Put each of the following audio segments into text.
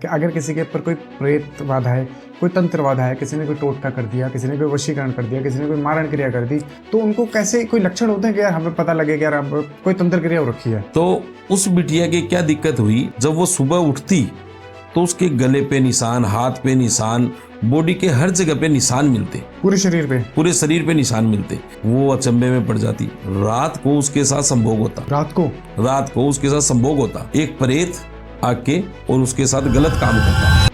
कि अगर किसी के ऊपर कोई प्रेत बाधा है, कोई तंत्र बाधा है, किसी ने कोई टोटका कर दिया, किसी ने कोई वशीकरण कर दिया, किसी ने कोई मारण क्रिया कर दी, तो उनको कैसे कोई लक्षण होते हैं कि यार हमें पता लगे कि यार अब कोई तंत्र क्रिया हो रखी है? तो उस बिटिया की क्या दिक्कत हुई, जब वो सुबह उठती तो उसके गले पे निशान, हाथ पे निशान, बॉडी के हर जगह पे निशान मिलते, पूरे शरीर पे, पूरे शरीर पे निशान मिलते। वो अचंभे में पड़ जाती। रात को उसके साथ संभोग होता, रात को उसके साथ संभोग होता, एक प्रेत आके और उसके साथ गलत काम करता।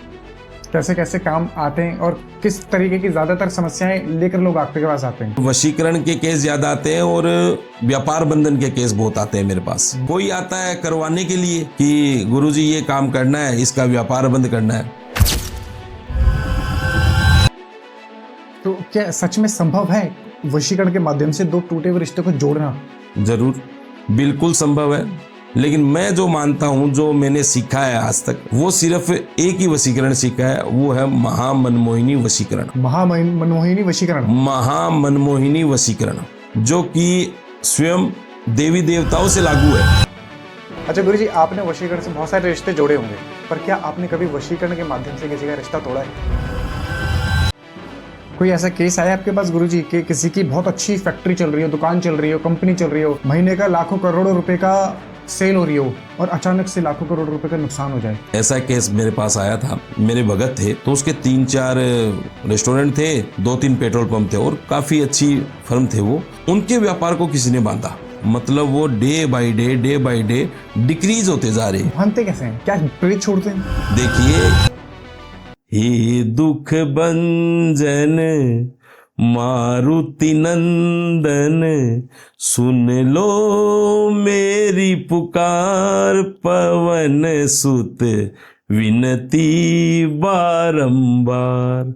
कैसे कैसे काम आते हैं और किस तरीके की ज्यादातर समस्याएं लेकर लोग आपके पास आते हैं? वशीकरण के केस ज्यादा आते हैं और व्यापार बंधन के केस बहुत आते हैं मेरे पास। कोई आता है करवाने के लिए कि गुरुजी ये काम करना है, इसका व्यापार बंद करना है। तो क्या सच में संभव है वशीकरण के माध्यम से दो टूटे हुए रिश्तों को जोड़ना? जरूर, बिल्कुल संभव है। लेकिन मैं जो मानता हूं, जो मैंने सीखा है आज तक, वो सिर्फ एक ही वशीकरण सीखा है, वो है महामनमोहिनी वशीकरण। महामनमोहिनी वशीकरण, महामनमोहिनी वशीकरण, जो कि स्वयं देवी देवताओं से लागू है। अच्छा गुरुजी, आपने वशीकरण से बहुत सारे रिश्ते जोड़े होंगे, पर क्या आपने कभी वशीकरण के माध्यम से किसी का रिश्ता तोड़ा है? कोई ऐसा केस आया आपके पास गुरुजी कि किसी की बहुत अच्छी फैक्ट्री चल रही हो, दुकान चल रही हो, कंपनी चल रही हो, महीने का लाखों करोड़ों रुपए का सेल हो रही हो और अचानक से लाखों करोड़ रुपए का नुकसान हो जाए? ऐसा केस मेरे पास आया था। मेरे भगत थे तो उसके 3-4 रेस्टोरेंट थे, 2-3 पेट्रोल पंप थे और काफी अच्छी फर्म थे वो। उनके व्यापार को किसी ने बांधा, मतलब वो डे बाय डे डिक्रीज होते जा रहे। बांधते कैसे हैं? क्या प्रेत छोड़ते हैं? देखिए, हे दुख भंजन मारुति नंदन, सुन लो मेरी पुकार, पवन सुत विनती बारंबार।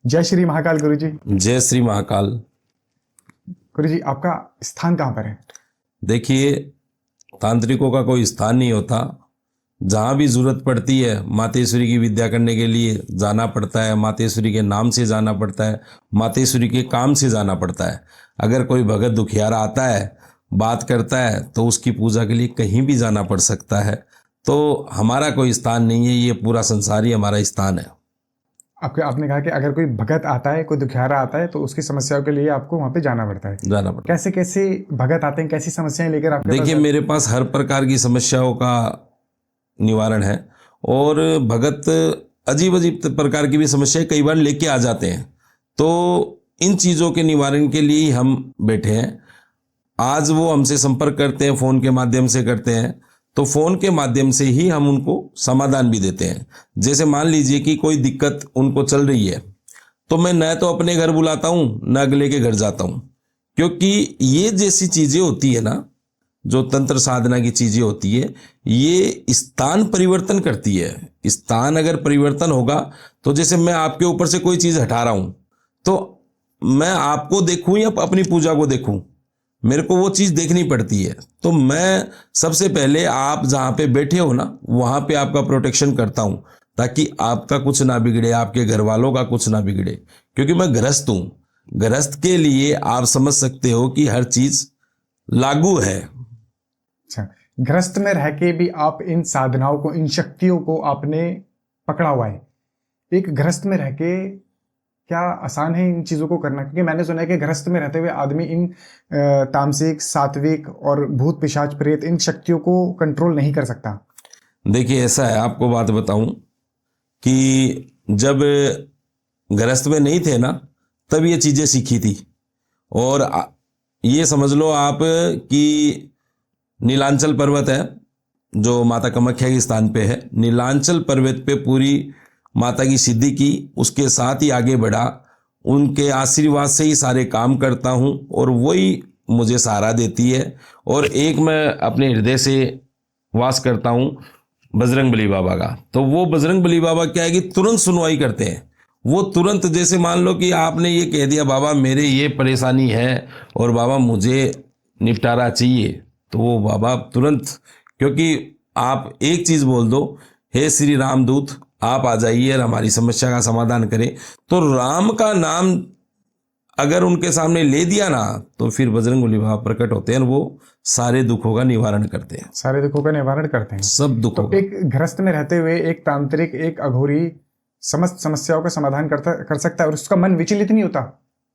जय श्री महाकाल गुरुजी। जय श्री महाकाल। गुरुजी, आपका स्थान कहाँ पर है? देखिए, तांत्रिकों का कोई स्थान नहीं होता। जहाँ भी जरूरत पड़ती है, मातेश्वरी की विद्या करने के लिए जाना पड़ता है, मातेश्वरी के नाम से जाना पड़ता है, मातेश्वरी के काम से जाना पड़ता है। अगर कोई भगत दुखियारा आता है, बात करता है, तो उसकी पूजा के लिए कहीं भी जाना पड़ सकता है। तो हमारा कोई स्थान नहीं है, ये पूरा संसार ही हमारा स्थान है। आपने कहा कि अगर कोई भगत आता है, कोई दुखियारा आता है, तो उसकी समस्याओं के लिए आपको वहां पे जाना पड़ता है। कैसे कैसे भगत आते हैं, कैसी समस्याएं लेकर आपके पास? देखिए, मेरे पास हर प्रकार की समस्याओं का निवारण है और भगत अजीब अजीब प्रकार की भी समस्याएं कई बार लेके आ जाते हैं। तो इन चीज़ों के निवारण के लिए हम बैठे हैं। आज वो हमसे संपर्क करते हैं, फ़ोन के माध्यम से करते हैं, तो फ़ोन के माध्यम से ही हम उनको समाधान भी देते हैं। जैसे मान लीजिए कि कोई दिक्कत उनको चल रही है, तो मैं न तो अपने घर बुलाता हूँ, न अगले के घर जाता हूँ, क्योंकि ये जैसी चीज़ें होती है ना, जो तंत्र साधना की चीज़ें होती है, ये स्थान परिवर्तन करती है। स्थान अगर परिवर्तन होगा, तो जैसे मैं आपके ऊपर से कोई चीज़ हटा रहा हूँ, तो मैं आपको देखूँ या अपनी पूजा को देखूँ, मेरे को वो चीज़ देखनी पड़ती है। तो मैं सबसे पहले आप जहाँ पे बैठे हो ना, वहाँ पे आपका प्रोटेक्शन करता हूँ, ताकि आपका कुछ ना बिगड़े, आपके घर वालों का कुछ ना बिगड़े। क्योंकि मैं गृहस्थ हूँ, गृहस्थ के लिए आप समझ सकते हो कि हर चीज़ लागू है। अच्छा, गृहस्थ में रह के भी आप इन साधनाओं को, इन शक्तियों को आपने पकड़ा हुआ है। एक गृहस्थ में रह के क्या आसान है इन चीज़ों को करना? क्योंकि मैंने सुना है कि गृहस्थ में रहते हुए आदमी इन तामसिक, सात्विक और भूत पिशाच प्रेत इन शक्तियों को कंट्रोल नहीं कर सकता। देखिए, ऐसा है, आपको बात बताऊं कि जब गृहस्थ में नहीं थे ना, तब ये चीज़ें सीखी थी। और ये समझ लो आप कि नीलांचल पर्वत है, जो माता कामाख्या के स्थान पे है, नीलांचल पर्वत पे पूरी माता की सिद्धि की, उसके साथ ही आगे बढ़ा, उनके आशीर्वाद से ही सारे काम करता हूँ और वही मुझे सहारा देती है। और एक मैं अपने हृदय से वास करता हूँ बजरंगबली बाबा का। तो वो बजरंगबली बाबा क्या है कि तुरंत सुनवाई करते हैं। वो तुरंत, जैसे मान लो कि आपने ये कह दिया बाबा मेरे ये परेशानी है और बाबा मुझे निपटारा चाहिए, तो वो बाबा तुरंत, क्योंकि आप एक चीज़ बोल दो, हे श्री रामदूत आप आ जाइए और हमारी समस्या का समाधान करें, तो राम का नाम अगर उनके सामने ले दिया ना तो फिर बजरंगबली बाबा प्रकट होते हैं और वो सारे दुखों का निवारण करते हैं, सारे दुखों का निवारण करते हैं। सब दुखों तो का। एक गृहस्थ में रहते हुए एक तांत्रिक, एक अघोरी समस्त समस्याओं का समाधान कर सकता है और उसका मन विचलित नहीं होता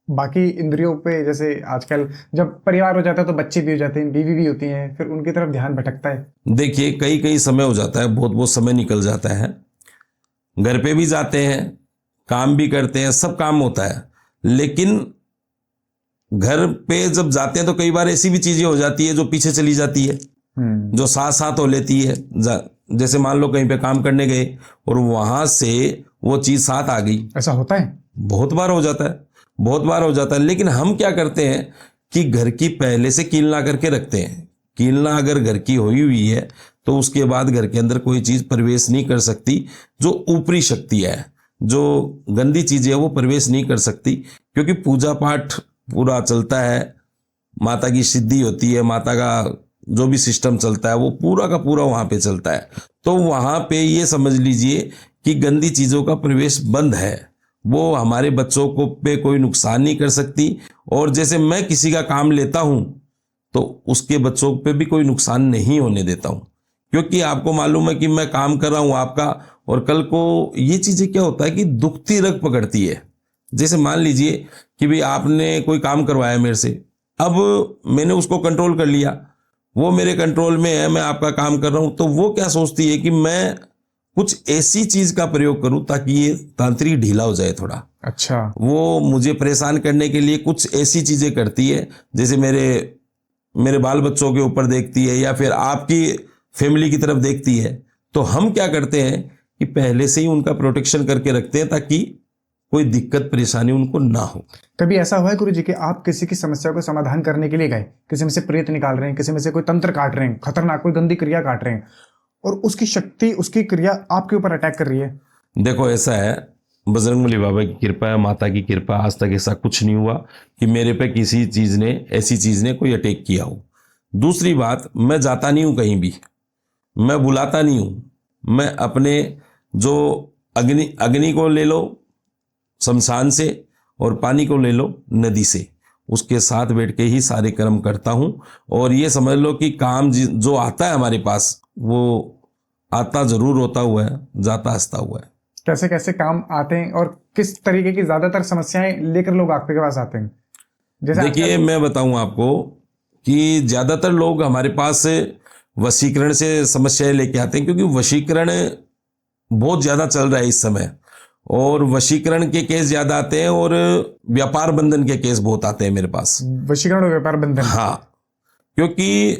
बाकी इंद्रियों पे। जैसे आजकल जब परिवार हो जाता है तो बच्चे भी हो जाते हैं, बीवी भी होती हैं, फिर उनकी तरफ ध्यान भटकता है। देखिए कई कई समय हो जाता है, बहुत बहुत समय निकल जाता है, घर पे भी जाते हैं, काम भी करते हैं, सब काम होता है, लेकिन घर पे जब जाते हैं तो कई बार ऐसी भी चीजें हो जाती है जो पीछे चली जाती है, जो साथ साथ हो लेती है। जैसे मान लो कहीं पे काम करने गए और वहां से वो चीज साथ आ गई। ऐसा होता है, बहुत बार हो जाता है, बहुत बार हो जाता है। लेकिन हम क्या करते हैं कि घर की पहले से कीलना करके रखते हैं। कीलना अगर घर की हुई हुई है तो उसके बाद घर के अंदर कोई चीज प्रवेश नहीं कर सकती, जो ऊपरी शक्ति है, जो गंदी चीजें है वो प्रवेश नहीं कर सकती, क्योंकि पूजा पाठ पूरा चलता है, माता की सिद्धि होती है, माता का जो भी सिस्टम चलता है वो पूरा का पूरा वहां पे चलता है। तो वहां पे ये समझ लीजिए कि गंदी चीजों का प्रवेश बंद है, वो हमारे बच्चों को पे कोई नुकसान नहीं कर सकती। और जैसे मैं किसी का काम लेता हूं तो उसके बच्चों पे भी कोई नुकसान नहीं होने देता हूं, क्योंकि आपको मालूम है कि मैं काम कर रहा हूं आपका, और कल को ये चीजें क्या होता है कि दुखती रग पकड़ती है। जैसे मान लीजिए कि भाई आपने कोई काम करवाया मेरे से, अब मैंने उसको कंट्रोल कर लिया, वो मेरे कंट्रोल में है, मैं आपका काम कर रहा हूं, तो वो क्या सोचती है कि मैं कुछ ऐसी चीज का प्रयोग करूं ताकि ये तांत्रिक ढीला हो जाए थोड़ा। अच्छा, वो मुझे परेशान करने के लिए कुछ ऐसी चीजें करती है, जैसे मेरे बाल बच्चों के ऊपर देखती है या फिर आपकी फैमिली की तरफ देखती है। तो हम क्या करते हैं कि पहले से ही उनका प्रोटेक्शन करके रखते हैं ताकि कोई दिक्कत परेशानी उनको ना हो। कभी ऐसा हुआ है गुरु जी कि आप किसी की समस्या को समाधान करने के लिए गए, किसी में से प्रेत निकाल रहे हैं, किसी में से कोई तंत्र काट रहे हैं, खतरनाक कोई गंदी क्रिया काट रहे हैं, और उसकी शक्ति, उसकी क्रिया आपके ऊपर अटैक कर रही है? देखो ऐसा है, बजरंगबली बाबा की कृपा है, माता की कृपा, आज तक ऐसा कुछ नहीं हुआ कि मेरे पे किसी चीज ने, ऐसी चीज ने कोई अटैक किया हो। दूसरी बात, मैं जाता नहीं हूं कहीं भी, मैं बुलाता नहीं हूं। मैं अपने जो अग्नि को ले लो शमशान से, और पानी को ले लो नदी से, उसके साथ बैठ के ही सारे कर्म करता हूं। और ये समझ लो कि काम जो आता है हमारे पास, वो आता जरूर होता हुआ है, जाता हंसता हुआ है। कैसे कैसे काम आते हैं और किस तरीके की ज्यादातर समस्याएं लेकर लोग आपके पास आते हैं? जैसे देखिए मैं बताऊं आपको कि ज्यादातर लोग हमारे पास वशीकरण से समस्याएं लेके आते हैं, क्योंकि वशीकरण बहुत ज्यादा चल रहा है इस समय, और वशीकरण के केस ज्यादा आते हैं और व्यापार बंधन के केस बहुत आते हैं मेरे पास। वशीकरण और व्यापार बंधन? हाँ, क्योंकि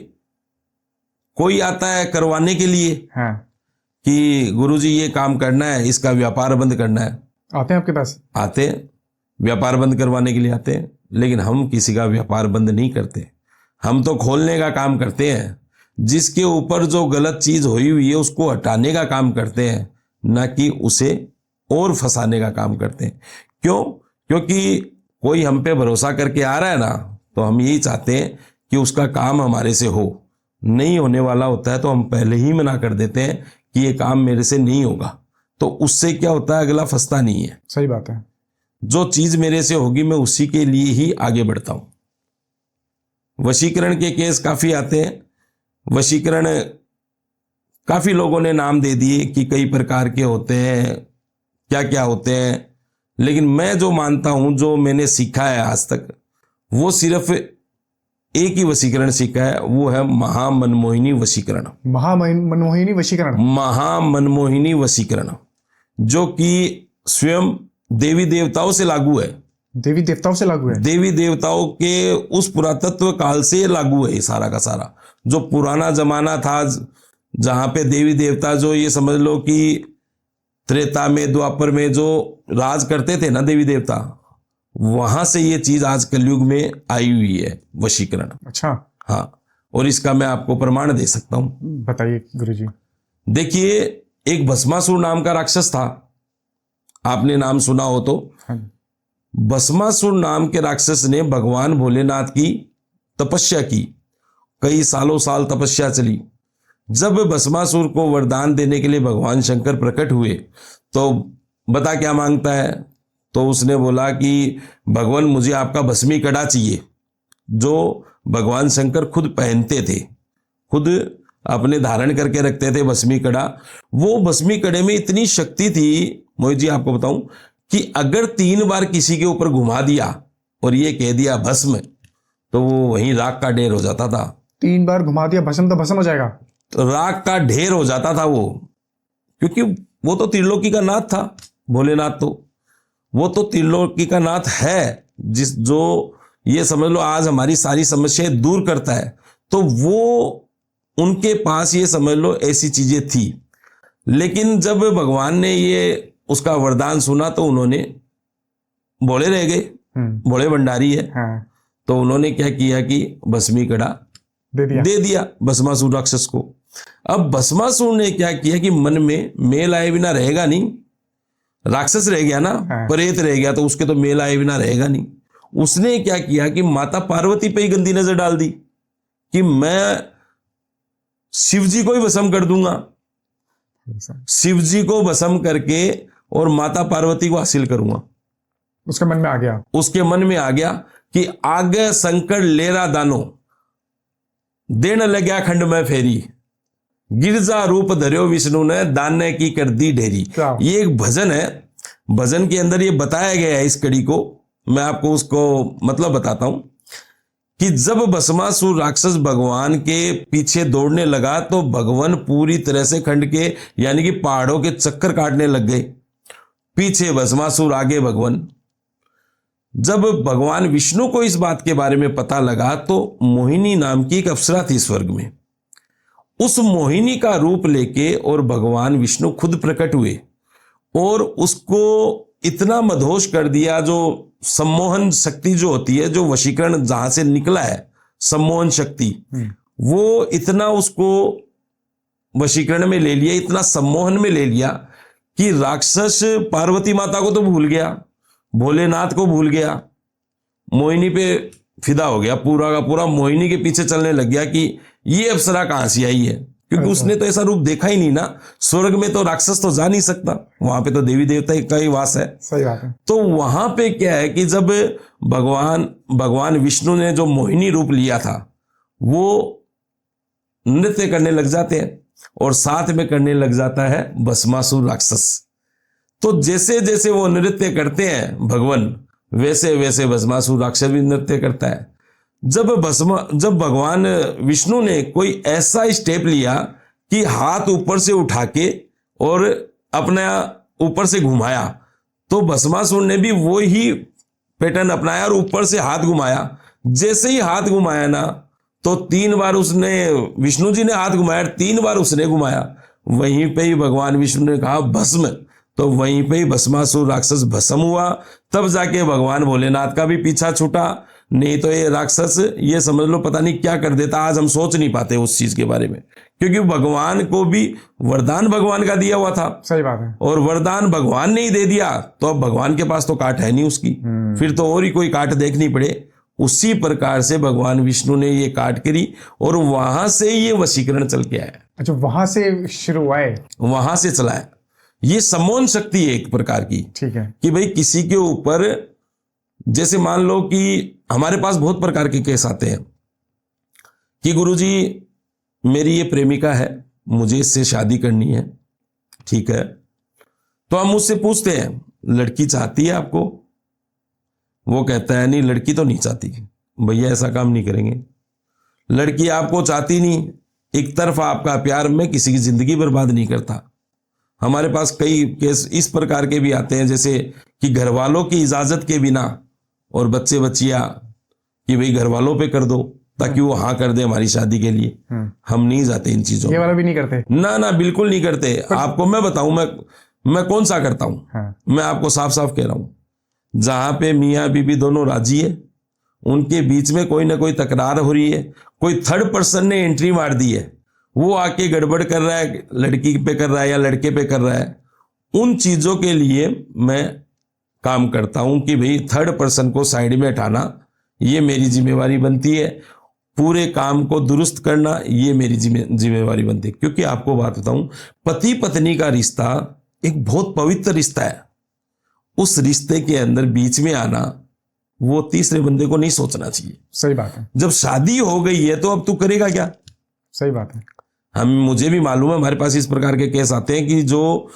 कोई आता है करवाने के लिए, हाँ, कि गुरुजी ये काम करना है, इसका व्यापार बंद करना है। आते हैं आपके पास? आते हैं, व्यापार बंद करवाने के लिए आते हैं, लेकिन हम किसी का व्यापार बंद नहीं करते, हम तो खोलने का काम करते हैं। जिसके ऊपर जो गलत चीज हुई हुई है उसको हटाने का काम करते हैं, ना कि उसे और फंसाने का काम करते हैं। क्यों? क्योंकि कोई हम पे भरोसा करके आ रहा है ना, तो हम यही चाहते हैं कि उसका काम हमारे से हो। नहीं होने वाला होता है तो हम पहले ही मना कर देते हैं कि ये काम मेरे से नहीं होगा, तो उससे क्या होता है, अगला फंसता नहीं है। सही बात है। जो चीज मेरे से होगी मैं उसी के लिए ही आगे बढ़ता हूं। वशीकरण के केस काफी आते हैं। वशीकरण काफी लोगों ने नाम दे दिए कि कई प्रकार के होते हैं, क्या क्या होते हैं, लेकिन मैं जो मानता हूं, जो मैंने सीखा है आज तक, वो सिर्फ एक ही वशीकरण सीखा है, वो है महामनमोहिनी वशीकरण। महामनमोहिनी वशीकरण? महामनमोहिनी वशीकरण, जो कि स्वयं देवी देवताओं से लागू है। देवी देवताओं से लागू है? देवी देवताओं के उस पुरातत्व काल से लागू है ये सारा का सारा। जो पुराना जमाना था, जहां पे देवी देवता, जो ये समझ लो कि त्रेता में, द्वापर में जो राज करते थे ना देवी देवता, वहां से ये चीज आज कलयुग में आई हुई है, वशीकरण। अच्छा। हाँ, और इसका मैं आपको प्रमाण दे सकता हूं। बताइए गुरुजी। देखिए, एक भस्मासुर नाम का राक्षस था, आपने नाम सुना हो तो। हाँ। भस्मासुर नाम के राक्षस ने भगवान भोलेनाथ की तपस्या की, कई सालों साल तपस्या चली। जब भस्मासुर को वरदान देने के लिए भगवान शंकर प्रकट हुए, तो बता क्या मांगता है तो उसने बोला कि भगवान मुझे आपका भस्मी कड़ा चाहिए, जो भगवान शंकर खुद पहनते थे, खुद अपने धारण करके रखते थे भस्मी कड़ा। वो भस्मी कड़े में इतनी शक्ति थी मोहित जी, आपको बताऊं कि अगर 3 बार किसी के ऊपर घुमा दिया और ये कह दिया भस्म, तो वो वहीं राख का ढेर हो जाता था। 3 बार घुमा दिया भस्म तो भस्म हो जाएगा। तो राख का ढेर हो जाता था वो, क्योंकि वो तो त्रिलोकी का नाथ था भोलेनाथ, तो वो तो त्रिलोकी का नाथ है, जो ये समझ लो आज हमारी सारी समस्याएं दूर करता है। तो वो उनके पास ये समझ लो ऐसी चीजें थी। लेकिन जब भगवान ने ये उसका वरदान सुना तो उन्होंने भोले रह गए, भोले भंडारी है। हाँ। तो उन्होंने क्या किया कि भस्मी कड़ा दे दिया भस्मासुर राक्षस को। अब भस्मासुर ने क्या किया कि मन में मेल आए बिना रहेगा नहीं, राक्षस रह गया ना, हाँ। प्रेत रह गया, तो उसके तो मेल आए बिना रहेगा नहीं। उसने क्या किया कि माता पार्वती पे ही गंदी नजर डाल दी कि मैं शिव जी को ही भस्म कर दूंगा, शिव जी को भस्म करके और माता पार्वती को हासिल करूंगा। उसके मन में आ गया, उसके मन में आ गया कि आगे शंकर लेरा दानो देन लग्या खंड में फेरी, गिरजा रूप धर्यो विष्णु ने दाने की कर दी ढेरी। ये एक भजन है, भजन के अंदर ये बताया गया है। इस कड़ी को मैं आपको उसको मतलब बताता हूं कि जब भस्मासुर राक्षस भगवान के पीछे दौड़ने लगा तो भगवान पूरी तरह से खंड के यानी कि पहाड़ों के चक्कर काटने लग गए, पीछे भस्मासुर आगे भगवान। जब भगवान विष्णु को इस बात के बारे में पता लगा तो मोहिनी नाम की एक अप्सरा थी स्वर्ग में, उस मोहिनी का रूप लेके और भगवान विष्णु खुद प्रकट हुए और उसको इतना मदहोश कर दिया। जो सम्मोहन शक्ति जो होती है, जो वशीकरण जहां से निकला है सम्मोहन शक्ति, वो इतना उसको वशीकरण में ले लिया, इतना सम्मोहन में ले लिया कि राक्षस पार्वती माता को तो भूल गया, भोलेनाथ को भूल गया, मोहिनी पे फिदा हो गया, पूरा का पूरा मोहिनी के पीछे चलने लग गया कि ये अप्सरा कहां से आई है, क्योंकि उसने तो ऐसा रूप देखा ही नहीं ना। स्वर्ग में तो राक्षस तो जा नहीं सकता, वहां पे तो देवी देवता का ही वास है। सही बात है। तो वहां पे क्या है कि जब भगवान विष्णु ने जो मोहिनी रूप लिया था वो नृत्य करने लग जाते हैं और साथ में करने लग जाता है भस्मासुर राक्षस। तो जैसे जैसे वो नृत्य करते हैं भगवान, वैसे वैसे भस्मासुर राक्षस भी नृत्य करता है। जब भगवान विष्णु ने कोई ऐसा स्टेप लिया कि हाथ ऊपर से उठा के और अपना ऊपर से घुमाया, तो भस्मासुर ने भी वो ही पैटर्न अपनाया और ऊपर से हाथ घुमाया। जैसे ही हाथ घुमाया ना, तो 3 बार उसने, विष्णु जी ने हाथ घुमाया, 3 बार उसने घुमाया। वहीं पे ही भगवान विष्णु ने कहा भस्म, तो वहीं पे ही भस्मासुर राक्षस भस्म हुआ। तब जाके भगवान भोलेनाथ का भी पीछा छूटा, नहीं तो ये राक्षस ये समझ लो पता नहीं क्या कर देता। आज हम सोच नहीं पाते उस चीज के बारे में, क्योंकि भगवान को भी वरदान भगवान का दिया हुआ था। सही बात है। और वरदान भगवान ने ही दे दिया, तो अब भगवान के पास तो काट है नहीं उसकी, फिर तो और ही कोई काट देखनी पड़े। उसी प्रकार से भगवान विष्णु ने ये काट करी और वहां से ये वशीकरण चल के आया। अच्छा, वहां से शुरू हुआ है, वहां से चला है। ये सम्मोहन शक्ति है एक प्रकार की। ठीक है। कि भाई किसी के ऊपर, जैसे मान लो कि हमारे पास बहुत प्रकार के केस आते हैं कि गुरुजी मेरी ये प्रेमिका है, मुझे इससे शादी करनी है, ठीक है। तो हम मुझसे पूछते हैं लड़की चाहती है आपको? वो कहता है नहीं, लड़की तो नहीं चाहती। भैया ऐसा काम नहीं करेंगे, लड़की आपको चाहती नहीं, एक तरफा आपका प्यार में किसी की जिंदगी बर्बाद नहीं करता। हमारे पास कई केस इस प्रकार के भी आते हैं, जैसे कि घर वालों की इजाजत के बिना और बच्चे बच्चियां कि भाई घर वालों पे कर दो ताकि वो हाँ कर दे हमारी शादी के लिए। हम नहीं जाते इन चीजों, ये वाला भी नहीं करते ना ना, बिल्कुल नहीं करते। आपको मैं बताऊं, मैं कौन सा करता हूं। हाँ। मैं आपको साफ साफ कह रहा हूं, जहां पे मियाँ बीबी दोनों राजी है, उनके बीच में कोई ना कोई तकरार हो रही है, कोई थर्ड पर्सन ने एंट्री मार दी है, वो आके गड़बड़ कर रहा है, लड़की पे कर रहा है या लड़के पे कर रहा है, उन चीजों के लिए मैं काम करता हूं कि भाई थर्ड पर्सन को साइड में हटाना ये मेरी जिम्मेवारी बनती है, पूरे काम को दुरुस्त करना ये मेरी जिम्मेवारी बनती है। क्योंकि आपको बात बताऊं, पति पत्नी का रिश्ता एक बहुत पवित्र रिश्ता है उस रिश्ते के अंदर बीच में आना, वो तीसरे बंदे को नहीं सोचना चाहिए। सही बात है। जब शादी हो गई है तो अब तू करेगा क्या? सही बात है। मुझे भी मालूम है, हमारे पास इस प्रकार के केस आते हैं कि जो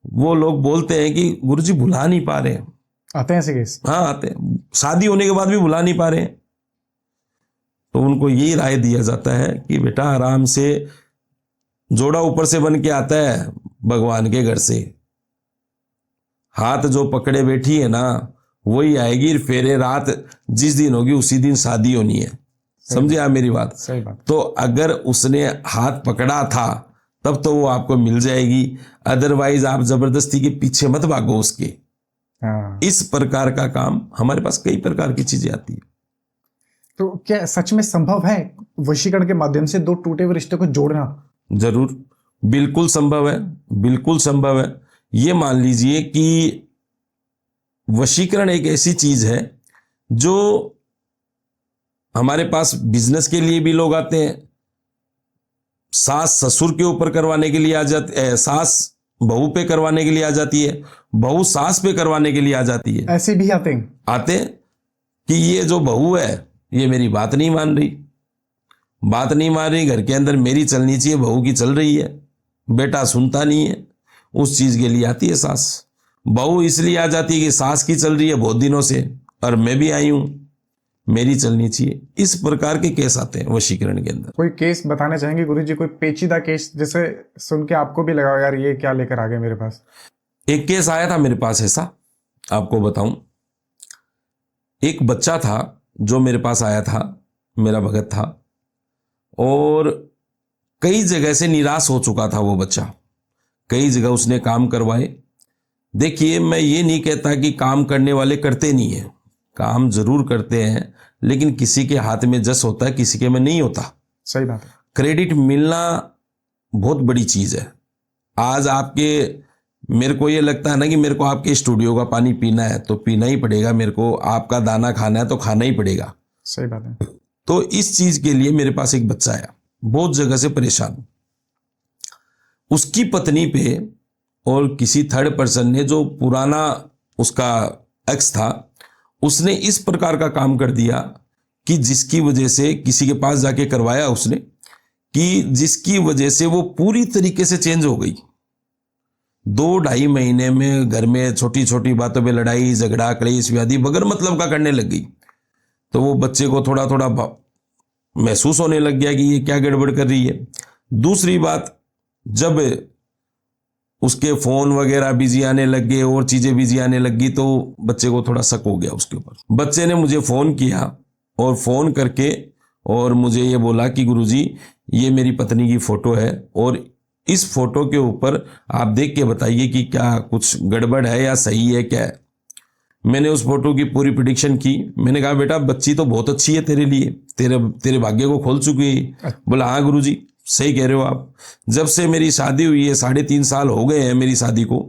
वो लोग बोलते हैं कि गुरुजी भुला नहीं पा रहे हैं। आते हैं ऐसे केस? हाँ आते हैं, शादी होने के बाद भी भुला नहीं पा रहे हैं। तो उनको यही राय दिया जाता है कि बेटा आराम से, जोड़ा ऊपर से बन के आता है भगवान के घर से, हाथ जो पकड़े बैठी है ना वही आएगी, फेरे रात जिस दिन होगी उसी दिन शादी होनी है। समझे आप मेरी बात? सही बात। तो अगर उसने हाथ पकड़ा था तब तो वो आपको मिल जाएगी, अदरवाइज आप जबरदस्ती के पीछे मत भागो उसके। हाँ। इस प्रकार का काम, हमारे पास कई प्रकार की चीजें आती है। तो क्या सच में संभव है वशीकरण के माध्यम से दो टूटे हुए रिश्ते को जोड़ना? जरूर, बिल्कुल संभव है, बिल्कुल संभव है। ये मान लीजिए कि वशीकरण एक ऐसी चीज है जो हमारे पास बिजनेस के लिए भी लोग आते हैं, सास ससुर के ऊपर करवाने के लिए आ जाती है, सास बहू पे करवाने के लिए आ जाती है, बहू सास पे करवाने के लिए आ जाती है। ऐसे भी आते हैं कि ये जो बहू है ये मेरी बात नहीं मान रही, घर के अंदर मेरी चलनी चाहिए, बहू की चल रही है, बेटा सुनता नहीं है, उस चीज के लिए आती है सास। बहू इसलिए आ जाती है कि सास की चल रही है बहुत दिनों से और मैं भी आई हूं, मेरी चलनी चाहिए। इस प्रकार के केस आते हैं वशीकरण के अंदर। कोई केस बताना चाहेंगे गुरुजी, कोई पेचीदा केस जैसे सुन के आपको भी लगा यार ये क्या लेकर आ गए मेरे पास? एक केस आया था मेरे पास ऐसा, आपको बताऊं। एक बच्चा था जो मेरे पास आया था, मेरा भगत था, और कई जगह से निराश हो चुका था वो बच्चा। कई जगह उसने काम करवाए। देखिए, मैं ये नहीं कहता कि काम करने वाले करते नहीं है, काम जरूर करते हैं, लेकिन किसी के हाथ में जस होता है, किसी के में नहीं होता। सही बात है। क्रेडिट मिलना बहुत बड़ी चीज है। आज मेरे को ये लगता है ना कि मेरे को आपके स्टूडियो का पानी पीना है तो पीना ही पड़ेगा, मेरे को आपका दाना खाना है तो खाना ही पड़ेगा। सही बात है। तो इस चीज के लिए मेरे पास एक बच्चा आया, बहुत जगह से परेशान। उसकी पत्नी पे और किसी थर्ड पर्सन ने, जो पुराना उसका एक्स था, उसने इस प्रकार का काम कर दिया कि जिसकी वजह से, किसी के पास जाके करवाया उसने, कि जिसकी वजह से वो पूरी तरीके से चेंज हो गई। 2-2.5 महीने में घर में छोटी छोटी बातों पे लड़ाई झगड़ा क्लेश व्याधि बगैर मतलब का करने लग गई। तो वो बच्चे को थोड़ा थोड़ा महसूस होने लग गया कि ये क्या गड़बड़ कर रही है। दूसरी बात, जब उसके फोन वगैरह बिजी आने लग गए और चीजें बिजी आने लग गई तो बच्चे को थोड़ा शक हो गया उसके ऊपर। बच्चे ने मुझे फोन किया और फोन करके और मुझे ये बोला कि गुरुजी ये मेरी पत्नी की फोटो है और इस फोटो के ऊपर आप देख के बताइए कि क्या कुछ गड़बड़ है या सही है क्या है। मैंने उस फोटो की पूरी प्रिडिक्शन की। मैंने कहा बेटा बच्ची तो बहुत अच्छी है तेरे लिए, तेरे भाग्य को खोल चुकी है। बोला हाँ गुरुजी सही कह रहे हो आप। जब से मेरी शादी हुई है 3.5 साल हो गए हैं मेरी शादी को,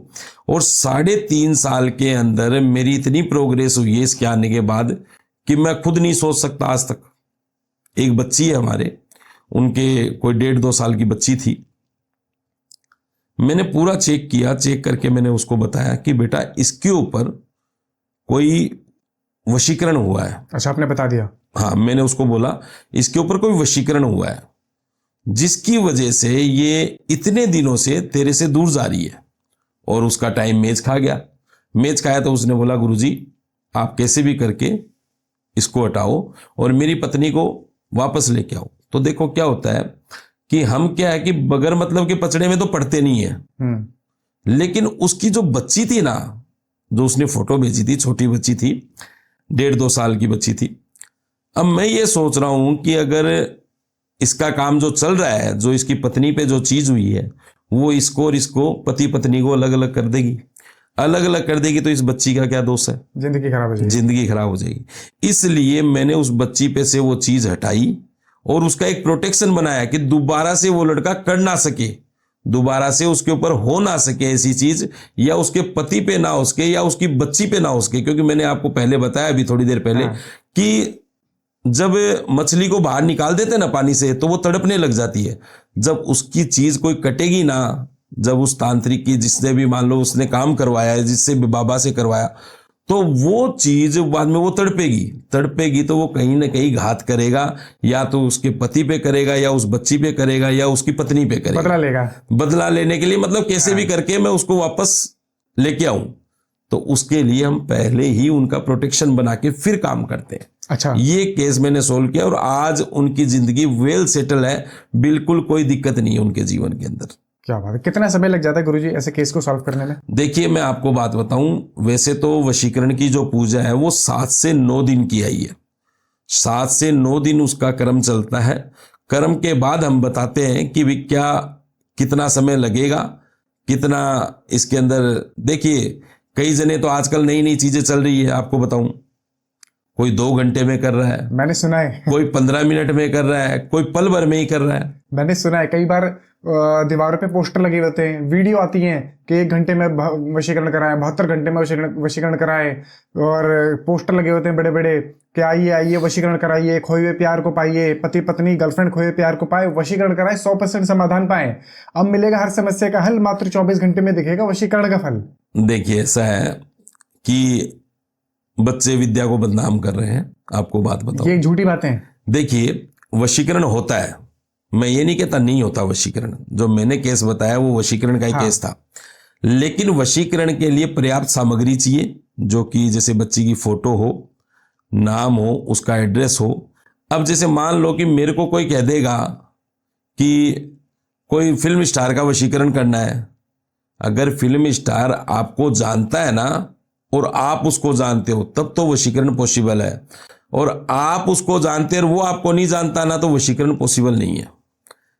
और 3.5 साल के अंदर मेरी इतनी प्रोग्रेस हुई है इसके आने के बाद कि मैं खुद नहीं सोच सकता आज तक। एक बच्ची है हमारे, उनके कोई 1.5-2 साल की बच्ची थी। मैंने पूरा चेक किया, चेक करके मैंने उसको बताया कि बेटा इसके ऊपर कोई वशीकरण हुआ है। अच्छा, आपने बता दिया? हाँ, मैंने उसको बोला इसके ऊपर कोई वशीकरण हुआ है जिसकी वजह से ये इतने दिनों से तेरे से दूर जा रही है। और उसका टाइम मेज खा गया। मेज खाया तो उसने बोला गुरुजी आप कैसे भी करके इसको हटाओ और मेरी पत्नी को वापस लेके आओ। तो देखो क्या होता है कि हम क्या है कि बगैर मतलब के पचड़े में तो पड़ते नहीं है, लेकिन उसकी जो बच्ची थी ना, जो उसने फोटो भेजी थी, छोटी बच्ची थी, 1.5-2 साल की बच्ची थी। अब मैं ये सोच रहा हूं कि अगर इसका काम जो चल रहा है, जो इसकी पत्नी पे जो चीज हुई है, वो इसको और इसको पति पत्नी को अलग अलग कर देगी, तो इस बच्ची का क्या दोष है? जिंदगी खराब हो जाएगी। जिंदगी खराब हो जाएगी। इसलिए मैंने उस बच्ची पे से वो चीज हटाई और उसका एक प्रोटेक्शन बनाया कि दोबारा से वो लड़का कर ना सके, दोबारा से उसके ऊपर हो ना सके ऐसी चीज, या उसके पति पे ना हो सके या उसकी बच्ची पे ना हो सके। क्योंकि मैंने आपको पहले बताया अभी थोड़ी देर पहले कि जब मछली को बाहर निकाल देते ना पानी से तो वो तड़पने लग जाती है। जब उसकी चीज कोई कटेगी ना, जब उस तांत्रिक की जिसने भी मान लो उसने काम करवाया है, जिससे भी बाबा से करवाया, तो वो चीज बाद में वो तड़पेगी तो वो कहीं ना कहीं घात करेगा, या तो उसके पति पे करेगा, या उस बच्ची पे करेगा, या उसकी पत्नी पे करेगा। बदला लेगा। बदला लेने के लिए मतलब कैसे भी करके मैं उसको वापस लेके आऊं, तो उसके लिए हम पहले ही उनका प्रोटेक्शन बना के फिर काम करते हैं। अच्छा, ये केस मैंने सोल्व किया और आज उनकी जिंदगी वेल सेटल है, बिल्कुल कोई दिक्कत नहीं है उनके जीवन के अंदर। क्या बात है। कितना समय लग जाता है गुरुजी ऐसे केस को सॉल्व करने में? देखिए मैं आपको बात बताऊं, वैसे तो वशीकरण की जो पूजा है वो 7 से 9 दिन की आई है। 7 से 9 दिन उसका कर्म चलता है। कर्म के बाद हम बताते हैं कि भी क्या कितना समय लगेगा, कितना इसके अंदर। देखिए कई जने तो आजकल नई नई चीजें चल रही है, आपको बताऊं, कोई 2 घंटे में कर रहा है, मैंने सुना है। कोई 15 मिनट में कर रहा है, कोई पल भर में ही कर रहा है। मैंने सुना है कई बार दीवारों पे पोस्टर लगे होते हैं, वीडियो आती हैं कि 1 घंटे में वशीकरण कराएं, 72 घंटे में वशीकरण कराएं, और पोस्टर लगे होते हैं बड़े बड़े कि आइए आइए वशीकरण कराइए, खोए हुए प्यार को पाइए, पति पत्नी गर्लफ्रेंड खोए हुए प्यार को पाए, वशीकरण कराएं, 100% समाधान पाए, अब मिलेगा हर समस्या का हल, मात्र 24 घंटे में दिखेगा वशीकरण का फल। देखिए ऐसा है कि बच्चे विद्या को बदनाम कर रहे हैं। आपको बात बताऊं, ये झूठी बातें हैं। देखिए वशीकरण होता है, मैं ये नहीं कहता नहीं होता वशीकरण। जो मैंने केस बताया वो वशीकरण का ही केस था, लेकिन वशीकरण के लिए पर्याप्त सामग्री चाहिए, जो कि जैसे बच्ची की फोटो हो, नाम हो, उसका एड्रेस हो। अब जैसे मान लो कि मेरे को कोई कह देगा कि कोई फिल्म स्टार का वशीकरण करना है, अगर फिल्म स्टार आपको जानता है ना और आप उसको जानते हो तब तो वशीकरण पॉसिबल है, और आप उसको जानते हैं और वो आपको नहीं जानता ना तो वशीकरण पॉसिबल नहीं है।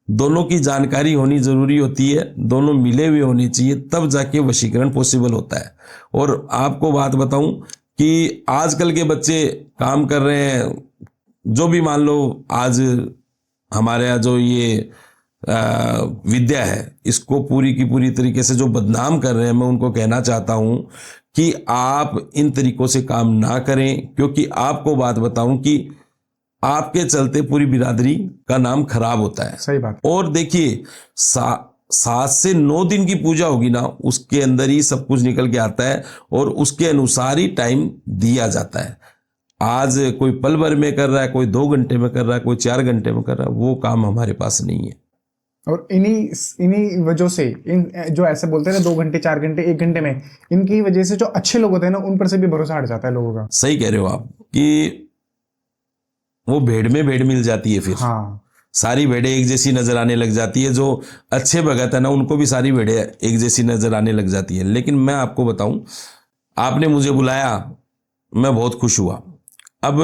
दोनों की जानकारी होनी जरूरी होती है, दोनों मिले हुए होने चाहिए, तब जाके वशीकरण पॉसिबल होता है। और आपको बात बताऊं कि आजकल के बच्चे काम कर रहे हैं, जो भी मान लो आज हमारे यहाँ जो ये विद्या है, इसको पूरी की पूरी तरीके से जो बदनाम कर रहे हैं, मैं उनको कहना चाहता हूं कि आप इन तरीकों से काम ना करें, क्योंकि आपको बात बताऊं कि आपके चलते पूरी बिरादरी का नाम खराब होता है। सही बात। और देखिए 7 से 9 दिन की पूजा होगी ना, उसके अंदर ही सब कुछ निकल के आता है और उसके अनुसार ही टाइम दिया जाता है। आज कोई पल भर में कर रहा है, कोई 2 घंटे में कर रहा है, कोई 4 घंटे में कर रहा है, वो काम हमारे पास नहीं है। और इन्हीं वजह से इन जो ऐसे बोलते हैं ना 2 घंटे 4 घंटे 1 घंटे में, इनकी वजह से जो अच्छे लोग होते हैं ना उन पर से भी भरोसा हट जाता है लोगों का। सही कह रहे हो आप कि वो भेड़ में भेड़ मिल जाती है, फिर हाँ, सारी भेड़ें एक जैसी नजर आने लग जाती है। जो अच्छे भगत है ना उनको भी सारी भेड़ें एक जैसी नजर आने लग जाती है। लेकिन मैं आपको बताऊं, आपने मुझे बुलाया, मैं बहुत खुश हुआ। अब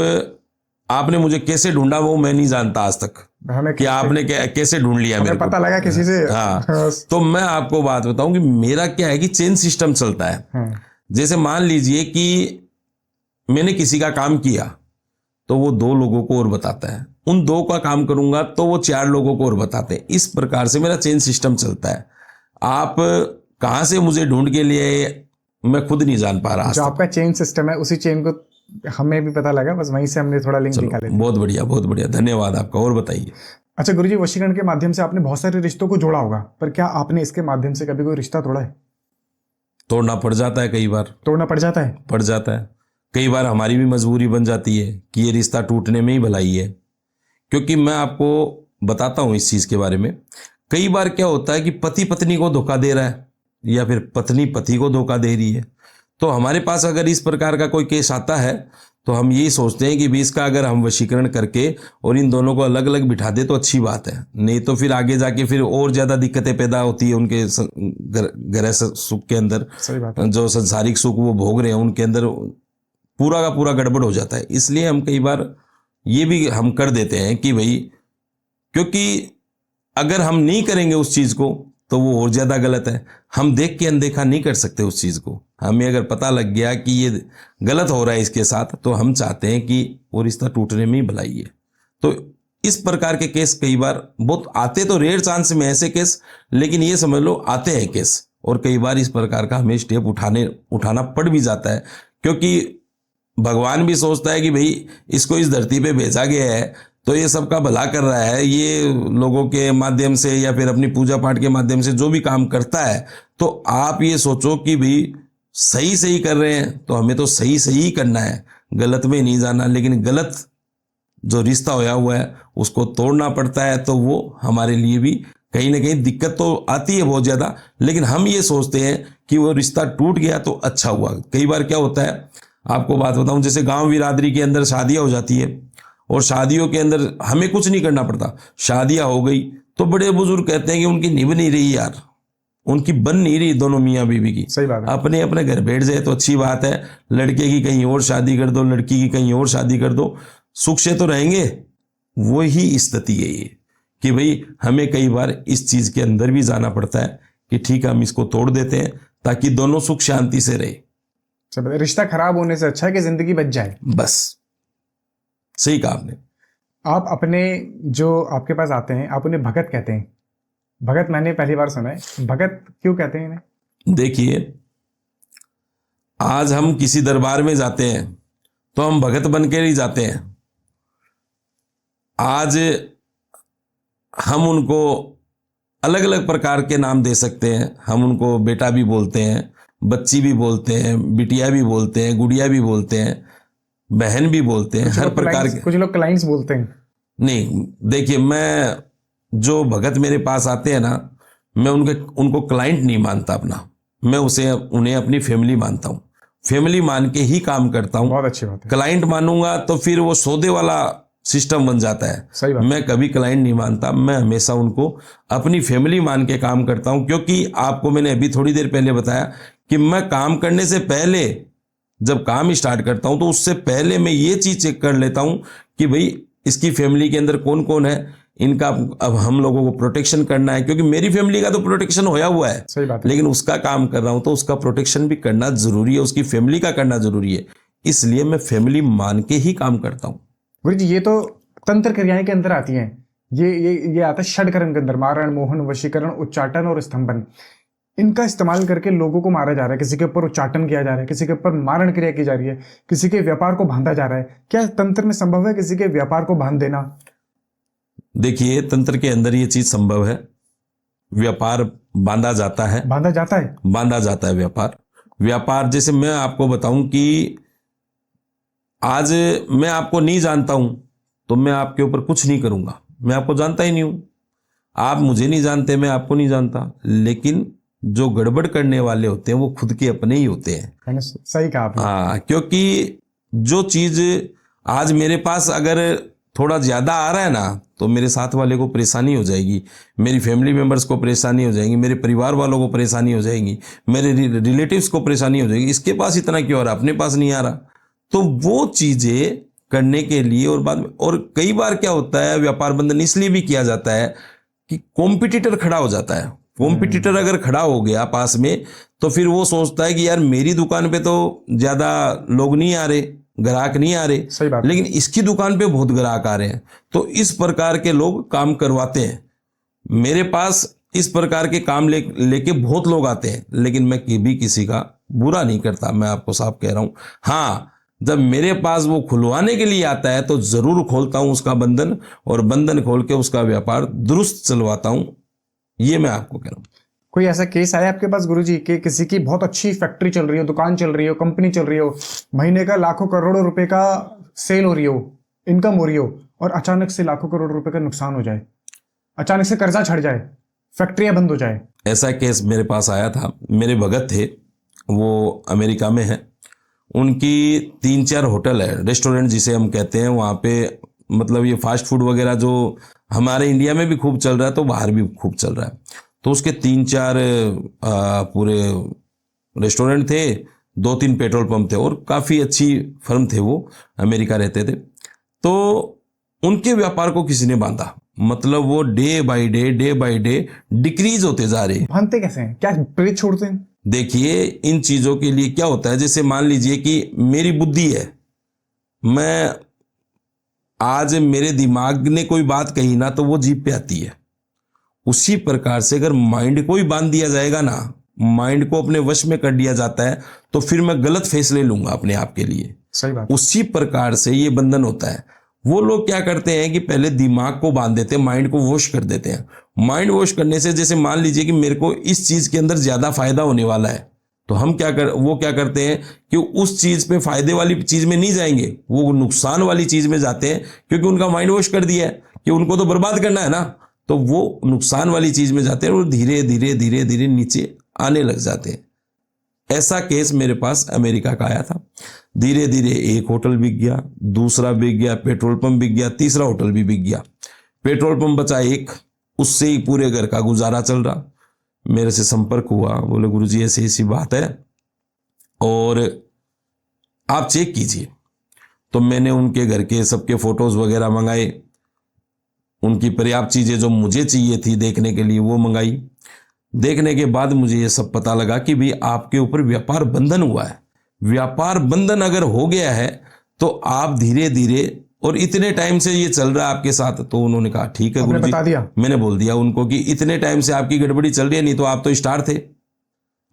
आपने मुझे कैसे ढूंढा वो मैं नहीं जानता आज तक हमें कि आपने कैसे ढूंढ लिया, मेरे को पता लगा किसी से। हाँ, तो मैं आपको बात बताऊं कि मेरा क्या है कि चेन सिस्टम चलता है। जैसे मान लीजिए कि मैंने किसी का काम किया तो वो 2 लोगों को और बताता है, उन 2 का काम करूंगा तो वो 4 लोगों को और बताते हैं। इस प्रकार से मेरा चेन सिस्टम चलता है। आप कहां से मुझे ढूंढ के लिए मैं खुद नहीं जान पा रहा। जो आपका चेन सिस्टम है उसी चेन को हमें भी पता लगा, बस वहीं से हमने थोड़ा लिंक निकाले। बहुत बढ़िया, बहुत बढ़िया, धन्यवाद आपका। और बताइए। अच्छा गुरुजी, वशीकरण के माध्यम से आपने बहुत सारे रिश्तों को जोड़ा होगा, पर क्या आपने इसके माध्यम से कभी कोई रिश्ता तोड़ा है? तोड़ना पड़ जाता है, कई बार तोड़ना पड़ जाता है। पड़ जाता है। कई बार हमारी भी मजबूरी बन जाती है कि ये रिश्ता टूटने में ही भलाई है। क्योंकि मैं आपको बताता हूं इस चीज के बारे में। कई बार क्या होता है कि पति पत्नी को धोखा दे रहा है या फिर पत्नी पति को धोखा दे रही है, तो हमारे पास अगर इस प्रकार का कोई केस आता है तो हम यही सोचते हैं कि भी इसका अगर हम वशीकरण करके और इन दोनों को अलग अलग बिठा दे तो अच्छी बात है। नहीं तो फिर आगे जाके फिर और ज्यादा दिक्कतें पैदा होती है उनके गृह सुख के अंदर। सही बात है। जो संसारिक सुख वो भोग रहे हैं उनके अंदर पूरा का पूरा गड़बड़ हो जाता है। इसलिए हम कई बार ये भी हम कर देते हैं कि भाई, क्योंकि अगर हम नहीं करेंगे उस चीज को तो वो और ज्यादा गलत है। हम देख के अनदेखा नहीं कर सकते उस चीज को। हमें अगर पता लग गया कि ये गलत हो रहा है इसके साथ, तो हम चाहते हैं कि वो रिश्ता टूटने में ही भलाई है। तो इस प्रकार के केस कई बार बहुत आते, तो रेयर चांस में ऐसे केस, लेकिन ये समझ लो आते हैं केस। और कई बार इस प्रकार का हमें स्टेप उठाना पड़ भी जाता है, क्योंकि भगवान भी सोचता है कि भाई इसको इस धरती पे भेजा गया है तो ये सबका भला कर रहा है, ये लोगों के माध्यम से या फिर अपनी पूजा पाठ के माध्यम से जो भी काम करता है, तो आप ये सोचो कि भाई सही सही कर रहे हैं तो हमें तो सही सही ही करना है, गलत में नहीं जाना। लेकिन गलत जो रिश्ता होया हुआ है उसको तोड़ना पड़ता है, तो वो हमारे लिए भी कहीं ना कहीं दिक्कत तो आती है बहुत ज़्यादा। लेकिन हम ये सोचते हैं कि वो रिश्ता टूट गया तो अच्छा हुआ। कई बार क्या होता है, आपको बात बताऊं, जैसे गांव बिरादरी के अंदर शादियां हो जाती है और शादियों के अंदर हमें कुछ नहीं करना पड़ता, शादियां हो गई तो बड़े बुजुर्ग कहते हैं कि उनकी निभ नहीं रही यार, उनकी बन नहीं रही दोनों मियाँ बीवी की। सही बात है। अपने अपने घर बैठ जाए तो अच्छी बात है, लड़के की कहीं और शादी कर दो, लड़की की कहीं और शादी कर दो, सुख से तो रहेंगे। वही स्थिति है ये कि भाई हमें कई बार इस चीज के अंदर भी जाना पड़ता है कि ठीक है हम इसको तोड़ देते हैं ताकि दोनों सुख शांति से रहे। सब रिश्ता खराब होने से अच्छा है कि जिंदगी बच जाए। बस सही कहा आपने। आप अपने जो आपके पास आते हैं आप उन्हें भगत कहते हैं। भगत मैंने पहली बार सुना है, भगत क्यों कहते हैं इन्हें? देखिए, आज हम किसी दरबार में जाते हैं तो हम भगत बन के ही जाते हैं। आज हम उनको अलग अलग प्रकार के नाम दे सकते हैं, हम उनको बेटा भी बोलते हैं, बच्ची भी बोलते हैं, बिटिया भी बोलते हैं, गुड़िया भी बोलते हैं, बहन भी बोलते हैं, हर प्रकार के। कुछ लोग क्लाइंट्स बोलते हैं। नहीं, देखिए, मैं जो भगत मेरे पास आते हैं ना, मैं उनको क्लाइंट नहीं मानता अपना, मैं उन्हें अपनी फैमिली मानता हूँ। फैमिली मान के ही काम करता हूँ। बहुत अच्छी बात है। क्लाइंट मानूंगा तो फिर वो सौदे वाला सिस्टम बन जाता है। सही बात। मैं कभी क्लाइंट नहीं मानता, मैं हमेशा उनको अपनी फैमिली मान के काम करता हूं। क्योंकि आपको मैंने अभी थोड़ी देर पहले बताया कि मैं काम करने से पहले, जब काम स्टार्ट करता हूं तो उससे पहले मैं ये चीज चेक कर लेता हूं कि भाई इसकी फैमिली के अंदर कौन कौन है, इनका अब हम लोगों को प्रोटेक्शन करना है। क्योंकि मेरी फैमिली का तो प्रोटेक्शन होया हुआ है, सही बात है। लेकिन उसका काम कर रहा हूं तो उसका प्रोटेक्शन भी करना जरूरी है, उसकी फैमिली का करना जरूरी है। इसलिए मैं फैमिली मान के ही काम करता हूं। गुरु जी, ये तो तंत्र क्रियाएं के अंदर आती हैं। ये आता है षडकर्म के अंदर, मारण, मोहन, वशीकरण, उच्चाटन और स्तंभन। इनका इस्तेमाल करके लोगों को मारा जा रहा है, किसी के ऊपर उच्चाटन किया जा रहा है, किसी के ऊपर मारण क्रिया की जा रही है, किसी के व्यापार को बांधा जा रहा है। क्या तंत्र में संभव है किसी के व्यापार को बांध देना? देखिए, तंत्र के अंदर ये चीज संभव है, व्यापार बांधा जाता है। बांधा जाता है? बांधा जाता है व्यापार। जैसे मैं आपको बताऊं कि आज मैं आपको नहीं जानता हूं तो मैं आपके ऊपर कुछ नहीं करूंगा, मैं आपको जानता ही नहीं हूं। आप मुझे नहीं जानते, मैं आपको नहीं जानता। लेकिन जो गड़बड़ करने वाले होते हैं वो खुद के अपने ही होते हैं। मैंने सही कहा आपने। हाँ, क्योंकि जो चीज आज मेरे पास अगर थोड़ा ज्यादा आ रहा है ना, तो मेरे साथ वाले को परेशानी हो जाएगी, मेरी फैमिली मेंबर्स को परेशानी हो जाएगी, मेरे परिवार वालों को परेशानी हो जाएगी, मेरे रिलेटिव्स को परेशानी हो जाएगी। इसके पास इतना क्यों आ रहा, अपने पास नहीं आ रहा। तो वो चीजें करने के लिए और बाद में, और कई बार क्या होता है, व्यापार बंधन इसलिए भी किया जाता है कि कॉम्पिटिटर खड़ा हो जाता है। कॉम्पिटिटर अगर खड़ा हो गया पास में तो फिर वो सोचता है कि यार मेरी दुकान पे तो ज्यादा लोग नहीं आ रहे, ग्राहक नहीं आ रहे, सही बात। लेकिन इसकी दुकान पे बहुत ग्राहक आ रहे हैं। तो इस प्रकार के लोग काम करवाते हैं। मेरे पास इस प्रकार के काम लेके बहुत लोग आते हैं, लेकिन मैं कभी किसी का बुरा नहीं करता, मैं आपको साफ कह रहा हूं। हाँ, जब मेरे पास वो खुलवाने के लिए आता है तो जरूर खोलता हूं उसका बंधन, और बंधन खोल के उसका व्यापार दुरुस्त चलवाता हूं। ये मैं आपको कह रहा हूं। कोई ऐसा केस आया आपके पास गुरुजी कि किसी की बहुत अच्छी फैक्ट्री चल रही हो, दुकान चल रही हो, कंपनी चल रही हो, महीने का लाखों करोड़ों रुपए का सेल हो रही हो, इनकम हो रही हो, और अचानक से लाखों करोड़ रुपए का नुकसान हो जाए, अचानक से कर्जा छड़ जाए, फैक्ट्रियां बंद हो जाए? ऐसा केस मेरे पास आया था। मेरे भगत थे, वो अमेरिका में है, उनकी 3-4 होटल है, रेस्टोरेंट जिसे हम कहते हैं। वहाँ पे मतलब ये फास्ट फूड वगैरह जो हमारे इंडिया में भी खूब चल रहा है तो बाहर भी खूब चल रहा है। तो उसके 3-4 पूरे रेस्टोरेंट थे, 2-3 पेट्रोल पंप थे, और काफ़ी अच्छी फर्म थे, वो अमेरिका रहते थे। तो उनके व्यापार को किसी ने बांधा, मतलब वो डे बाय डे डिक्रीज होते जा रहे। बांधते कैसे हैं? क्या प्रेत छोड़ते हैं? देखिए, इन चीज़ों के लिए क्या होता है, जैसे मान लीजिए कि मेरी बुद्धि है, मैं आज मेरे दिमाग ने कोई बात कही ना तो वो जीभ पे आती है। उसी प्रकार से अगर माइंड को ही बांध दिया जाएगा ना, माइंड को अपने वश में कर दिया जाता है, तो फिर मैं गलत फैसले लूंगा अपने आप के लिए। सही बात। उसी प्रकार से ये बंधन होता है। वो लोग क्या करते हैं कि पहले दिमाग को बांध देते हैं, माइंड को वॉश कर देते हैं। माइंड वॉश करने से जैसे मान लीजिए कि मेरे को इस चीज के अंदर ज्यादा फायदा होने वाला है, तो हम वो क्या करते हैं कि उस चीज पे फायदे वाली चीज में नहीं जाएंगे, वो नुकसान वाली चीज में जाते हैं, क्योंकि उनका माइंड वॉश कर दिया है कि उनको तो बर्बाद करना है ना, तो वो नुकसान वाली चीज में जाते हैं और धीरे धीरे धीरे धीरे नीचे आने लग जाते हैं। ऐसा केस मेरे पास अमेरिका का आया था। धीरे धीरे एक होटल बिक गया, दूसरा बिक गया, पेट्रोल पंप बिक गया, तीसरा होटल भी बिक गया। पेट्रोल पंप बचा एक, उससे ही पूरे घर का गुजारा चल रहा। मेरे से संपर्क हुआ, बोले गुरुजी ऐसी ऐसी बात है और आप चेक कीजिए। तो मैंने उनके घर के सबके फोटोज वगैरह मंगाए, उनकी पर्याप्त चीजें जो मुझे चाहिए थी देखने के लिए वो मंगाई। देखने के बाद मुझे ये सब पता लगा कि भाई आपके ऊपर व्यापार बंधन हुआ है। व्यापार बंधन अगर हो गया है तो आप धीरे धीरे, और इतने टाइम से ये चल रहा है आपके साथ। तो उन्होंने कहा ठीक है गुरुजी, बता दिया। मैंने बोल दिया उनको कि इतने टाइम से आपकी गड़बड़ी चल रही है, नहीं तो आप तो स्टार थे,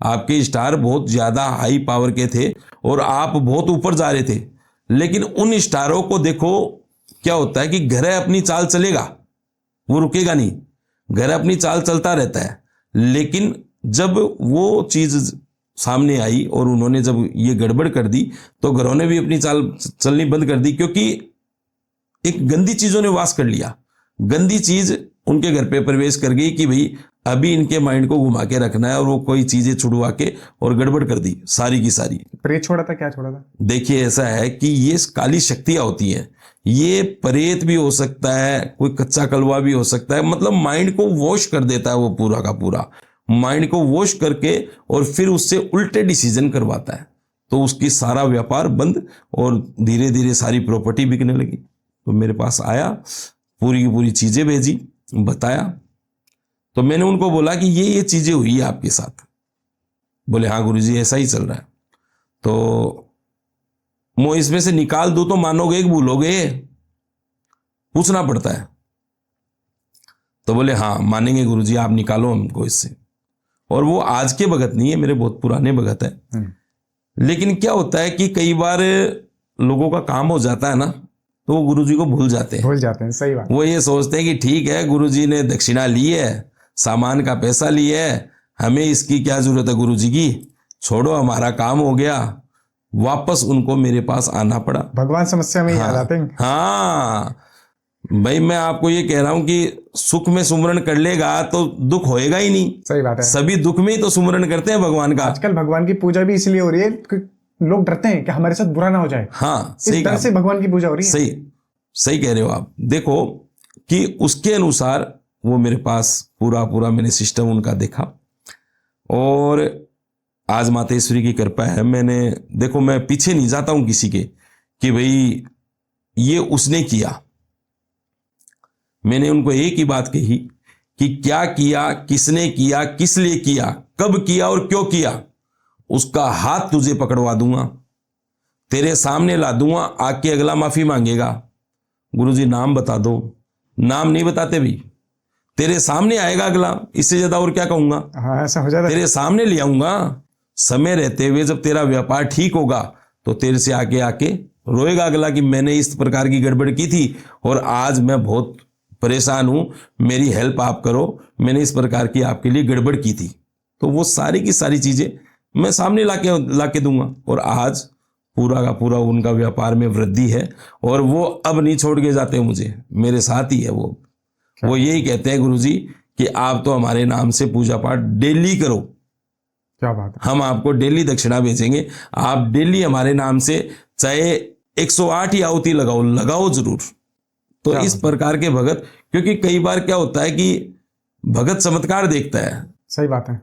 आपके स्टार बहुत ज्यादा हाई पावर के थे और आप बहुत ऊपर जा रहे थे। लेकिन उन स्टारों को देखो क्या होता है कि घर अपनी चाल चलेगा, वो रुकेगा नहीं, घर अपनी चाल चलता रहता है। लेकिन जब वो चीज सामने आई और उन्होंने जब ये गड़बड़ कर दी तो घरों ने भी अपनी चाल चलनी बंद कर दी, क्योंकि एक गंदी चीजों ने वास कर लिया। गंदी चीज उनके घर पे प्रवेश कर गई कि भाई अभी इनके माइंड को घुमा के रखना है, और वो कोई चीजें छुड़वा के और गड़बड़ कर दी सारी की सारी। प्रेत छोड़ा था, क्या छोड़ा था? देखिए ऐसा है कि ये काली शक्तियां होती हैं, ये प्रेत भी हो सकता है, कोई कच्चा कलवा भी हो सकता है, मतलब माइंड को वॉश कर देता है वो पूरा का पूरा, माइंड को वॉश करके और फिर उससे उल्टे डिसीजन करवाता है। तो उसकी सारा व्यापार बंद और धीरे धीरे सारी प्रॉपर्टी बिकने लगी। तो मेरे पास आया, पूरी की पूरी चीजें भेजी, बताया। तो मैंने उनको बोला कि ये चीजें हुई है आपके साथ। बोले हाँ गुरुजी ऐसा ही चल रहा है। तो मैं इसमें से निकाल दूं तो मानोगे कि भूलोगे, पूछना पड़ता है। तो बोले हाँ मानेंगे गुरुजी, आप निकालो हमको इससे। और वो आज के भगत नहीं है, मेरे बहुत पुराने भगत है। लेकिन क्या होता है कि कई बार लोगों का काम हो जाता है ना, तो वो गुरुजी को भूल जाते हैं। सही बात। वो ये सोचते हैं कि ठीक है गुरुजी ने दक्षिणा ली है, सामान का पैसा लिया है, हमें इसकी क्या जरूरत है गुरुजी की, छोड़ो हमारा काम हो गया। वापस उनको मेरे पास आना पड़ा। भगवान समस्या में ही आ जाते हैं। हाँ भाई, मैं आपको ये कह रहा हूं कि सुख में सुमरन कर लेगा तो दुख होएगा ही नहीं। सही बात है। सभी दुख में ही तो सुमरन करते हैं भगवान का। आजकल भगवान की पूजा भी इसलिए हो रही है कि लोग डरते हैं कि हमारे साथ बुरा ना हो जाए। हाँ इस डर से भगवान की पूजा हो रही है। सही कह रहे हो आप। देखो कि उसके अनुसार वो मेरे पास पूरा मैंने सिस्टम उनका देखा, और आज मातेश्वरी की कृपा है। मैंने देखो, मैं पीछे नहीं जाता हूं किसी के कि भाई ये उसने किया। मैंने उनको एक ही बात कही कि क्या किया, किसने किया, किस लिए किया, कब किया और क्यों किया, उसका हाथ तुझे पकड़वा दूंगा, तेरे सामने ला दूंगा, आके अगला माफी मांगेगा। गुरुजी नाम बता दो, नाम नहीं बताते भी, तेरे सामने आएगा अगला, इससे ज्यादा और क्या कहूंगा। हाँ, ऐसा हो जाता है। तेरे सामने ले आऊंगा, समय रहते हुए जब तेरा व्यापार ठीक होगा तो तेरे से आके रोएगा अगला कि मैंने इस प्रकार की गड़बड़ की थी और आज मैं बहुत परेशान हूं, मेरी हेल्प आप करो, मैंने इस प्रकार की आपके लिए गड़बड़ की थी। तो वो सारी की सारी चीजें मैं सामने लाके दूंगा। और आज पूरा का पूरा उनका व्यापार में वृद्धि है, और वो अब नहीं छोड़ के जाते मुझे, मेरे साथ ही है वो यही कहते हैं गुरुजी कि आप तो हमारे नाम से पूजा पाठ डेली करो। क्या बात है। हम आपको डेली दक्षिणा भेजेंगे, आप डेली हमारे नाम से चाहे 108 ही आहुति लगाओ जरूर। तो इस प्रकार के भगत, क्योंकि कई बार क्या होता है कि भगत चमत्कार देखता है। सही बात है।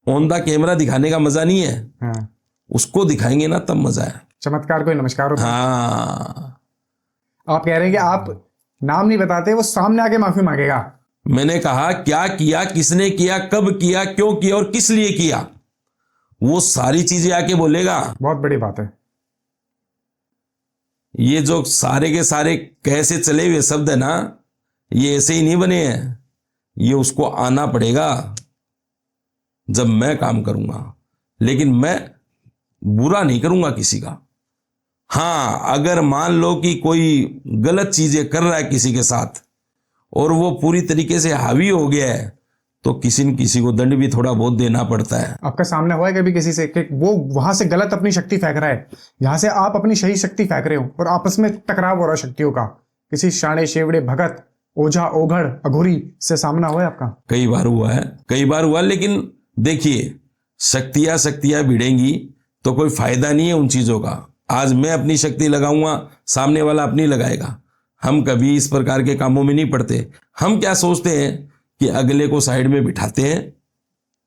ऑन द कैमरा दिखाने का मजा नहीं है। हाँ। उसको दिखाएंगे ना तब मजा है। चमत्कार को नमस्कार होता है। हाँ। आप कह रहे हैं कि आप नाम नहीं बताते, वो सामने आके माफी मांगेगा। मैंने कहा क्या किया, किसने किया, कब किया, क्यों किया और किस लिए किया, वो सारी चीजें आके बोलेगा। बहुत बड़ी बात है। ये जो सारे के सारे कैसे चले हुए शब्द है ना, ये ऐसे ही नहीं बने हैं, ये उसको आना पड़ेगा जब मैं काम करूंगा। लेकिन मैं बुरा नहीं करूंगा किसी का, हाँ, अगर मान लो कि कोई गलत चीजें कर रहा है किसी के साथ और वो पूरी तरीके से हावी हो गया है, तो किसी न किसी को दंड भी थोड़ा बहुत देना पड़ता है। आपका सामने हुआ है कभी किसी से कि वो वहां से गलत अपनी शक्ति फेंक रहा है, यहाँ से आप अपनी सही शक्ति फेंक रहे हो और आपस में टकराव हो रहा है शक्तियों का, किसी शाणे शेवड़े भगत ओझा ओघड़ अघोरी से सामना हुआ है आपका? कई बार हुआ है, कई बार हुआ, लेकिन देखिए, शक्तियां शक्तियां भिड़ेंगी तो कोई फायदा नहीं है उन चीजों का। आज मैं अपनी शक्ति लगाऊंगा, सामने वाला अपनी लगाएगा। हम कभी इस प्रकार के कामों में नहीं पड़ते। हम क्या सोचते हैं कि अगले को साइड में बिठाते हैं,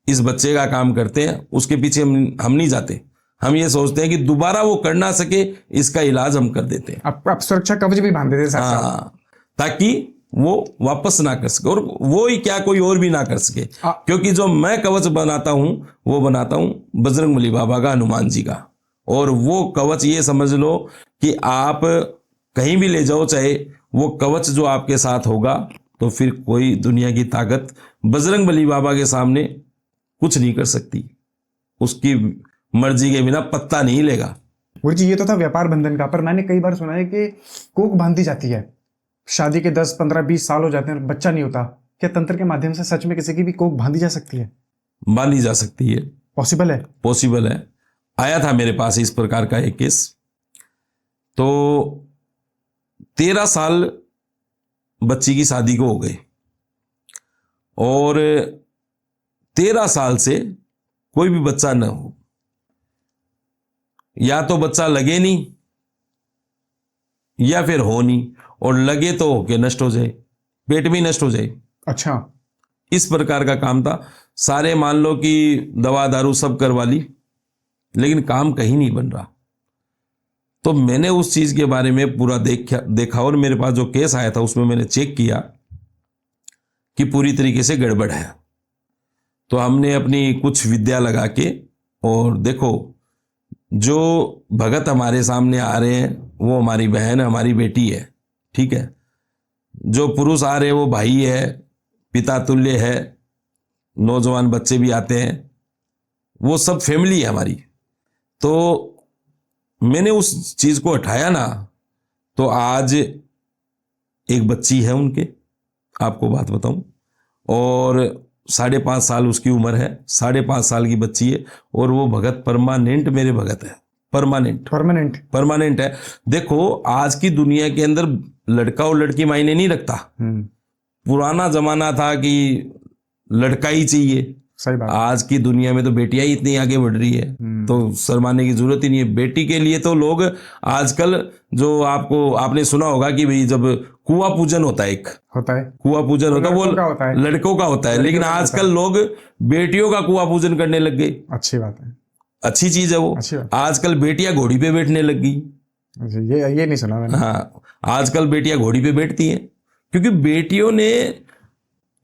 इस बच्चे का काम करते हैं, उसके पीछे हम नहीं जाते। हम ये सोचते हैं कि दोबारा वो कर ना सके, इसका इलाज हम कर देते हैं। आप सुरक्षा कवच भी बांध देते हैं साथ साथ। हाँ, ताकि वो वापस ना कर सके, और वो ही क्या कोई और भी ना कर सके। क्योंकि जो मैं कवच बनाता हूं वो बनाता हूं बजरंगबली बाबा का, हनुमान जी का। और वो कवच ये समझ लो कि आप कहीं भी ले जाओ, चाहे वो कवच जो आपके साथ होगा, तो फिर कोई दुनिया की ताकत बजरंगबली बाबा के सामने कुछ नहीं कर सकती। उसकी मर्जी के बिना पत्ता नहीं लेगा। गुरु जी, ये तो था व्यापार बंधन का, पर मैंने कई बार सुना है कि कोक बांधी जाती है, शादी के 10 15 20 साल हो जाते हैं और बच्चा नहीं होता। क्या तंत्र के माध्यम से सच में किसी की भी कोक बांधी जा सकती है? बांधी जा सकती है, पॉसिबल है? पॉसिबल है। आया था मेरे पास इस प्रकार का एक केस। तो 13 साल बच्ची की शादी को हो गए और 13 साल से कोई भी बच्चा न हो। या तो बच्चा लगे नहीं या फिर हो नहीं, और लगे तो होके नष्ट हो जाए, पेट भी नष्ट हो जाए। अच्छा। इस प्रकार का काम था। सारे मान लो कि दवा दारू सब करवा ली, लेकिन काम कहीं नहीं बन रहा। तो मैंने उस चीज के बारे में पूरा देखा और मेरे पास जो केस आया था उसमें मैंने चेक किया कि पूरी तरीके से गड़बड़ है। तो हमने अपनी कुछ विद्या लगा के, और देखो, जो भगत हमारे सामने आ रहे हैं वो हमारी बहन, हमारी बेटी है, ठीक है। जो पुरुष आ रहे हैं वो भाई है, पिता तुल्य है, नौजवान बच्चे भी आते हैं, वो सब फैमिली है हमारी। तो मैंने उस चीज को हटाया ना, तो आज एक बच्ची है उनके, आपको बात बताऊं, और 5.5 साल उसकी उम्र है, 5.5 साल की बच्ची है, और वो भगत परमानेंट मेरे भगत है। परमानेंट परमानेंट परमानेंट है। देखो, आज की दुनिया के अंदर लड़का और लड़की मायने नहीं रखता। पुराना जमाना था कि लड़का ही चाहिए। सही बात। आज की दुनिया में तो बेटियां ही इतनी आगे बढ़ रही है, तो शर्माने की जरूरत ही नहीं है। बेटी के लिए तो लोग आजकल, जो आपने सुना होगा कि भाई जब कुआं पूजन होता है, एक होता है, कुआं पूजन होता है, वो लड़कों का होता है, लेकिन आजकल लोग बेटियों का कुआं पूजन करने लग गए। अच्छी बात है, अच्छी चीज है वो। आजकल बेटियां घोड़ी पे बैठने लग गई। ये नहीं सुना मैंने। हाँ, आजकल बेटियां घोड़ी पे बैठती हैं, क्योंकि बेटियों ने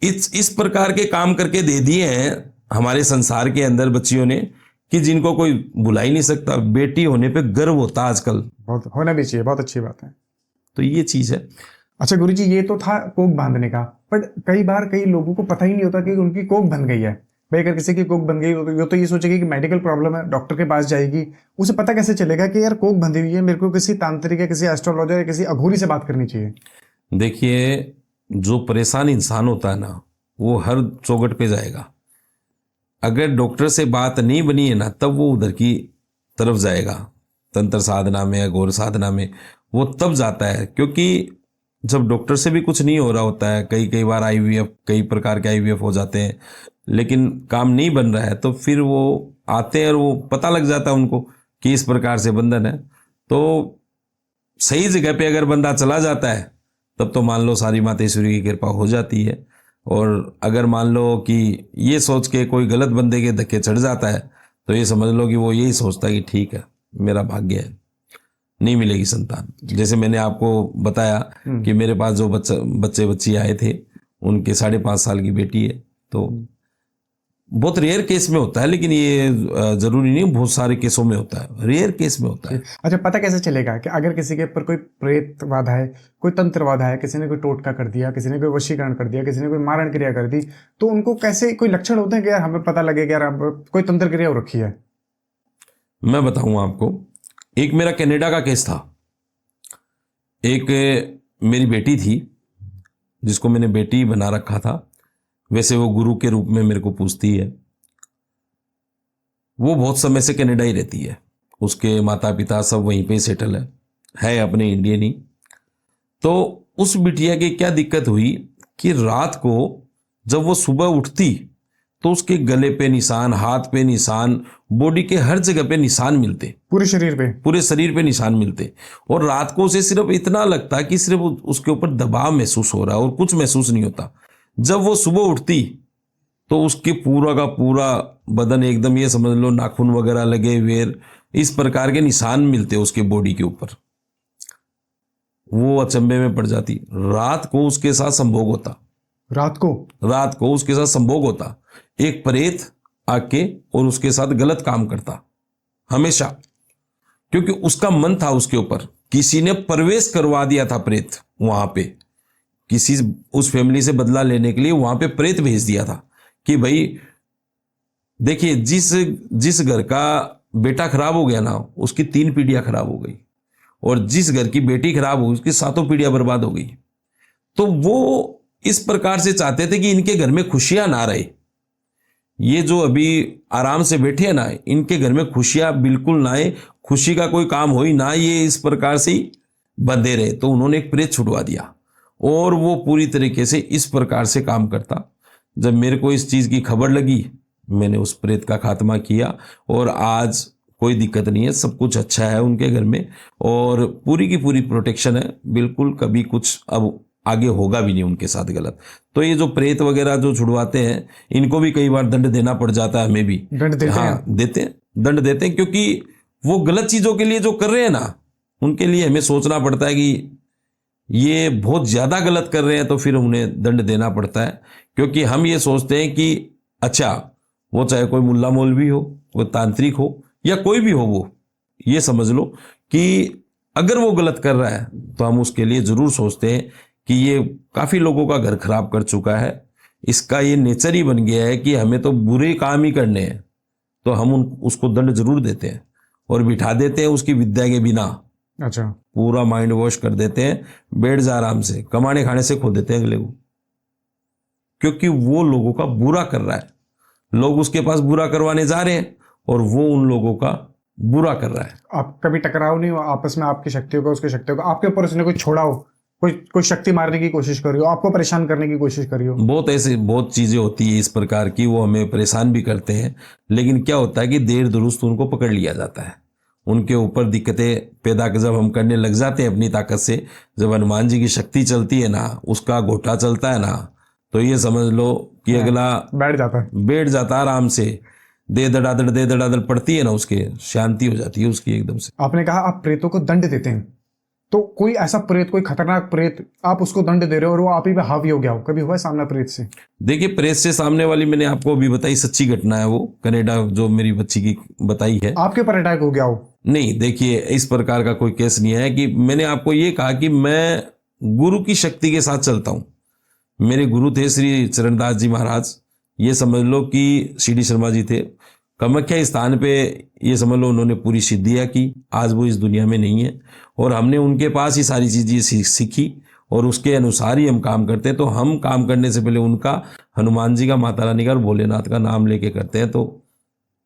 इस प्रकार के काम करके दे दिए हैं हमारे संसार के अंदर बच्चियों ने, कि जिनको कोई भुला ही नहीं सकता। बेटी होने पे गर्व होता आजकल। बहुत होना भी चाहिए, बहुत अच्छी बात है। तो ये चीज है। अच्छा गुरुजी, ये तो था कोक बांधने का, बट कई बार कई लोगों को पता ही नहीं होता कि उनकी कोक बन गई है। भाई अगर किसी की कोक बन गई तो ये सोचेगी कि मेडिकल प्रॉब्लम है, डॉक्टर के पास जाएगी। उसे पता कैसे चलेगा कि यार कोक बंधी हुई है, मेरे को किसी तांत्रिक या किसी एस्ट्रोलॉजर या किसी अघोरी से बात करनी चाहिए? देखिए, जो परेशान इंसान होता है ना, वो हर चौखट पे जाएगा। अगर डॉक्टर से बात नहीं बनी है ना, तब वो उधर की तरफ जाएगा। तंत्र साधना में, अघोर साधना में वो तब जाता है, क्योंकि जब डॉक्टर से भी कुछ नहीं हो रहा होता है, कई बार आईवीएफ, कई प्रकार के आईवीएफ हो जाते हैं, लेकिन काम नहीं बन रहा है, तो फिर वो आते हैं और वो पता लग जाता है उनको कि इस प्रकार से बंधन है। तो सही जगह पे अगर बंदा चला जाता है, तब तो मान लो सारी मातेश्वरी की कृपा हो जाती है। और अगर मान लो कि ये सोच के कोई गलत बंदे के धक्के चढ़ जाता है, तो ये समझ लो कि वो यही सोचता है कि ठीक है, मेरा भाग्य है, नहीं मिलेगी संतान। जैसे मैंने आपको बताया कि मेरे पास जो बच्चे बच्ची आए थे, उनके 5.5 साल की बेटी है। तो बहुत रेयर केस में होता है, लेकिन ये जरूरी नहीं, बहुत सारे केसों में होता है, रेयर केस में होता है। अच्छा, पता कैसे चलेगा कि अगर किसी के ऊपर कोई प्रेत बाधा है, कोई तंत्र बाधा है, किसी ने कोई टोटका कर दिया, किसी ने कोई वशीकरण कर दिया, किसी ने कोई मारण क्रिया कर दी, तो उनको कैसे कोई लक्षण होते हैं कि यार हमें पता लगे कि यार कोई तंत्र क्रिया हो रखी है? मैं बताऊं आपको, एक मेरा कनाडा का केस था। एक मेरी बेटी थी जिसको मैंने बेटी बना रखा था, वैसे वो गुरु के रूप में मेरे को पूछती है। वो बहुत समय से कनाडा ही रहती है, उसके माता पिता सब वहीं पे सेटल है अपने इंडियन ही। तो उस बिटिया की क्या दिक्कत हुई कि रात को जब वो सुबह उठती तो उसके गले पे निशान, हाथ पे निशान, बॉडी के हर जगह पे निशान मिलते, पूरे शरीर पे? पूरे शरीर पे निशान मिलते। और रात को उसे सिर्फ इतना लगता कि सिर्फ उसके ऊपर दबाव महसूस हो रहा है और कुछ महसूस नहीं होता। जब वो सुबह उठती तो उसके पूरा का पूरा बदन एकदम, ये समझ लो नाखून वगैरह लगे हुए, इस प्रकार के निशान मिलते उसके बॉडी के ऊपर। वो अचंभे में पड़ जाती। रात को उसके साथ संभोग होता, रात को उसके साथ संभोग होता। एक प्रेत आके और उसके साथ गलत काम करता हमेशा, क्योंकि उसका मन था उसके ऊपर। किसी ने प्रवेश करवा दिया था प्रेत वहां पे, किसी उस फैमिली से बदला लेने के लिए वहां पे प्रेत भेज दिया था कि भाई देखिए, जिस घर का बेटा खराब हो गया ना, उसकी 3 पीढ़ियां खराब हो गई, और जिस घर की बेटी खराब हो उसकी 7 पीढ़ियां बर्बाद हो गई। तो वो इस प्रकार से चाहते थे कि इनके घर में खुशियां ना रहे। ये जो अभी आराम से बैठे हैं ना, इनके घर में खुशियां बिल्कुल ना आए, खुशी का कोई काम हो ही ना, ये इस प्रकार से ही बंधे रहे। तो उन्होंने एक प्रेत छुड़वा दिया और वो पूरी तरीके से इस प्रकार से काम करता। जब मेरे को इस चीज की खबर लगी, मैंने उस प्रेत का खात्मा किया और आज कोई दिक्कत नहीं है, सब कुछ अच्छा है उनके घर में और पूरी की पूरी प्रोटेक्शन है। बिल्कुल कभी कुछ अब आगे होगा भी नहीं उनके साथ गलत। तो ये जो प्रेत वगैरह जो छुड़वाते हैं, इनको भी कई बार दंड देना पड़ जाता है, हमें भी दंड देते हैं? देते हैं, दंड देते हैं, क्योंकि वो गलत चीजों के लिए जो कर रहे हैं ना, उनके लिए हमें सोचना पड़ता है कि ये बहुत ज्यादा गलत कर रहे हैं, तो फिर उन्हें दंड देना पड़ता है। क्योंकि हम ये सोचते हैं कि अच्छा, वो चाहे कोई मुल्ला मौलवी हो, कोई तांत्रिक हो या कोई भी हो, वो ये समझ लो कि अगर वो गलत कर रहा है तो हम उसके लिए जरूर सोचते हैं कि ये काफी लोगों का घर खराब कर चुका है, इसका ये नेचर ही बन गया है कि हमें तो बुरे काम ही करने हैं, तो हम उसको दंड जरूर देते हैं और बिठा देते हैं उसकी विद्या के बिना। अच्छा, पूरा माइंड वॉश कर देते हैं, बैठ जा आराम से, कमाने खाने से खो देते हैं अगले को, क्योंकि वो लोगों का बुरा कर रहा है। लोग उसके पास बुरा करवाने जा रहे हैं और वो उन लोगों का बुरा कर रहा है। आप कभी टकराव नहीं हो आपस में, आपकी शक्तियों का उसकी शक्तियों का, आपके ऊपर उसने कोई छोड़ा हो, कोई शक्ति मारने की कोशिश करी हो, आपको परेशान करने की कोशिश करी हो? बहुत चीजें होती है इस प्रकार की, वो हमें परेशान भी करते हैं। लेकिन क्या होता है कि देर दुरुस्त उनको पकड़ लिया जाता है। उनके ऊपर दिक्कतें पैदा जब हम करने लग जाते हैं अपनी ताकत से, जब हनुमान जी की शक्ति चलती है ना, उसका घोटा चलता है ना, तो ये समझ लो कि अगला बैठ जाता है आराम से। दे दड़ादड़ पड़ती है ना, उसके शांति हो जाती है उसकी एकदम से। आपने कहा आप प्रेतों को दंड देते हैं, तो कोई ऐसा प्रेत, कोई खतरनाक प्रेत आप उसको दंड दे रहे हो और वो आप ही पे हावी हो गया हो, कभी हुआ है सामना प्रेत से? देखिए, प्रेत से सामने वाली मैंने आपको अभी बताई, सच्ची घटना है वो, कनाडा जो मेरी बच्ची की बताई है। आपके ऊपर अटैक हो गया हो? नहीं, देखिए इस प्रकार का कोई केस नहीं है। कि मैंने आपको ये कहा कि मैं गुरु की शक्ति के साथ चलता हूं। मेरे गुरु थे श्री चरणदास जी महाराज, ये समझ लो कि CD शर्मा जी थे। कामाख्या स्थान पे ये समझ लो उन्होंने पूरी सिद्धियां की, आज वो इस दुनिया में नहीं है और हमने उनके पास ही सारी चीजें सीखी और उसके अनुसार ही हम काम करते हैं। तो हम काम करने से पहले उनका, हनुमान जी का, माता रानी का और भोलेनाथ का नाम लेके करते हैं। तो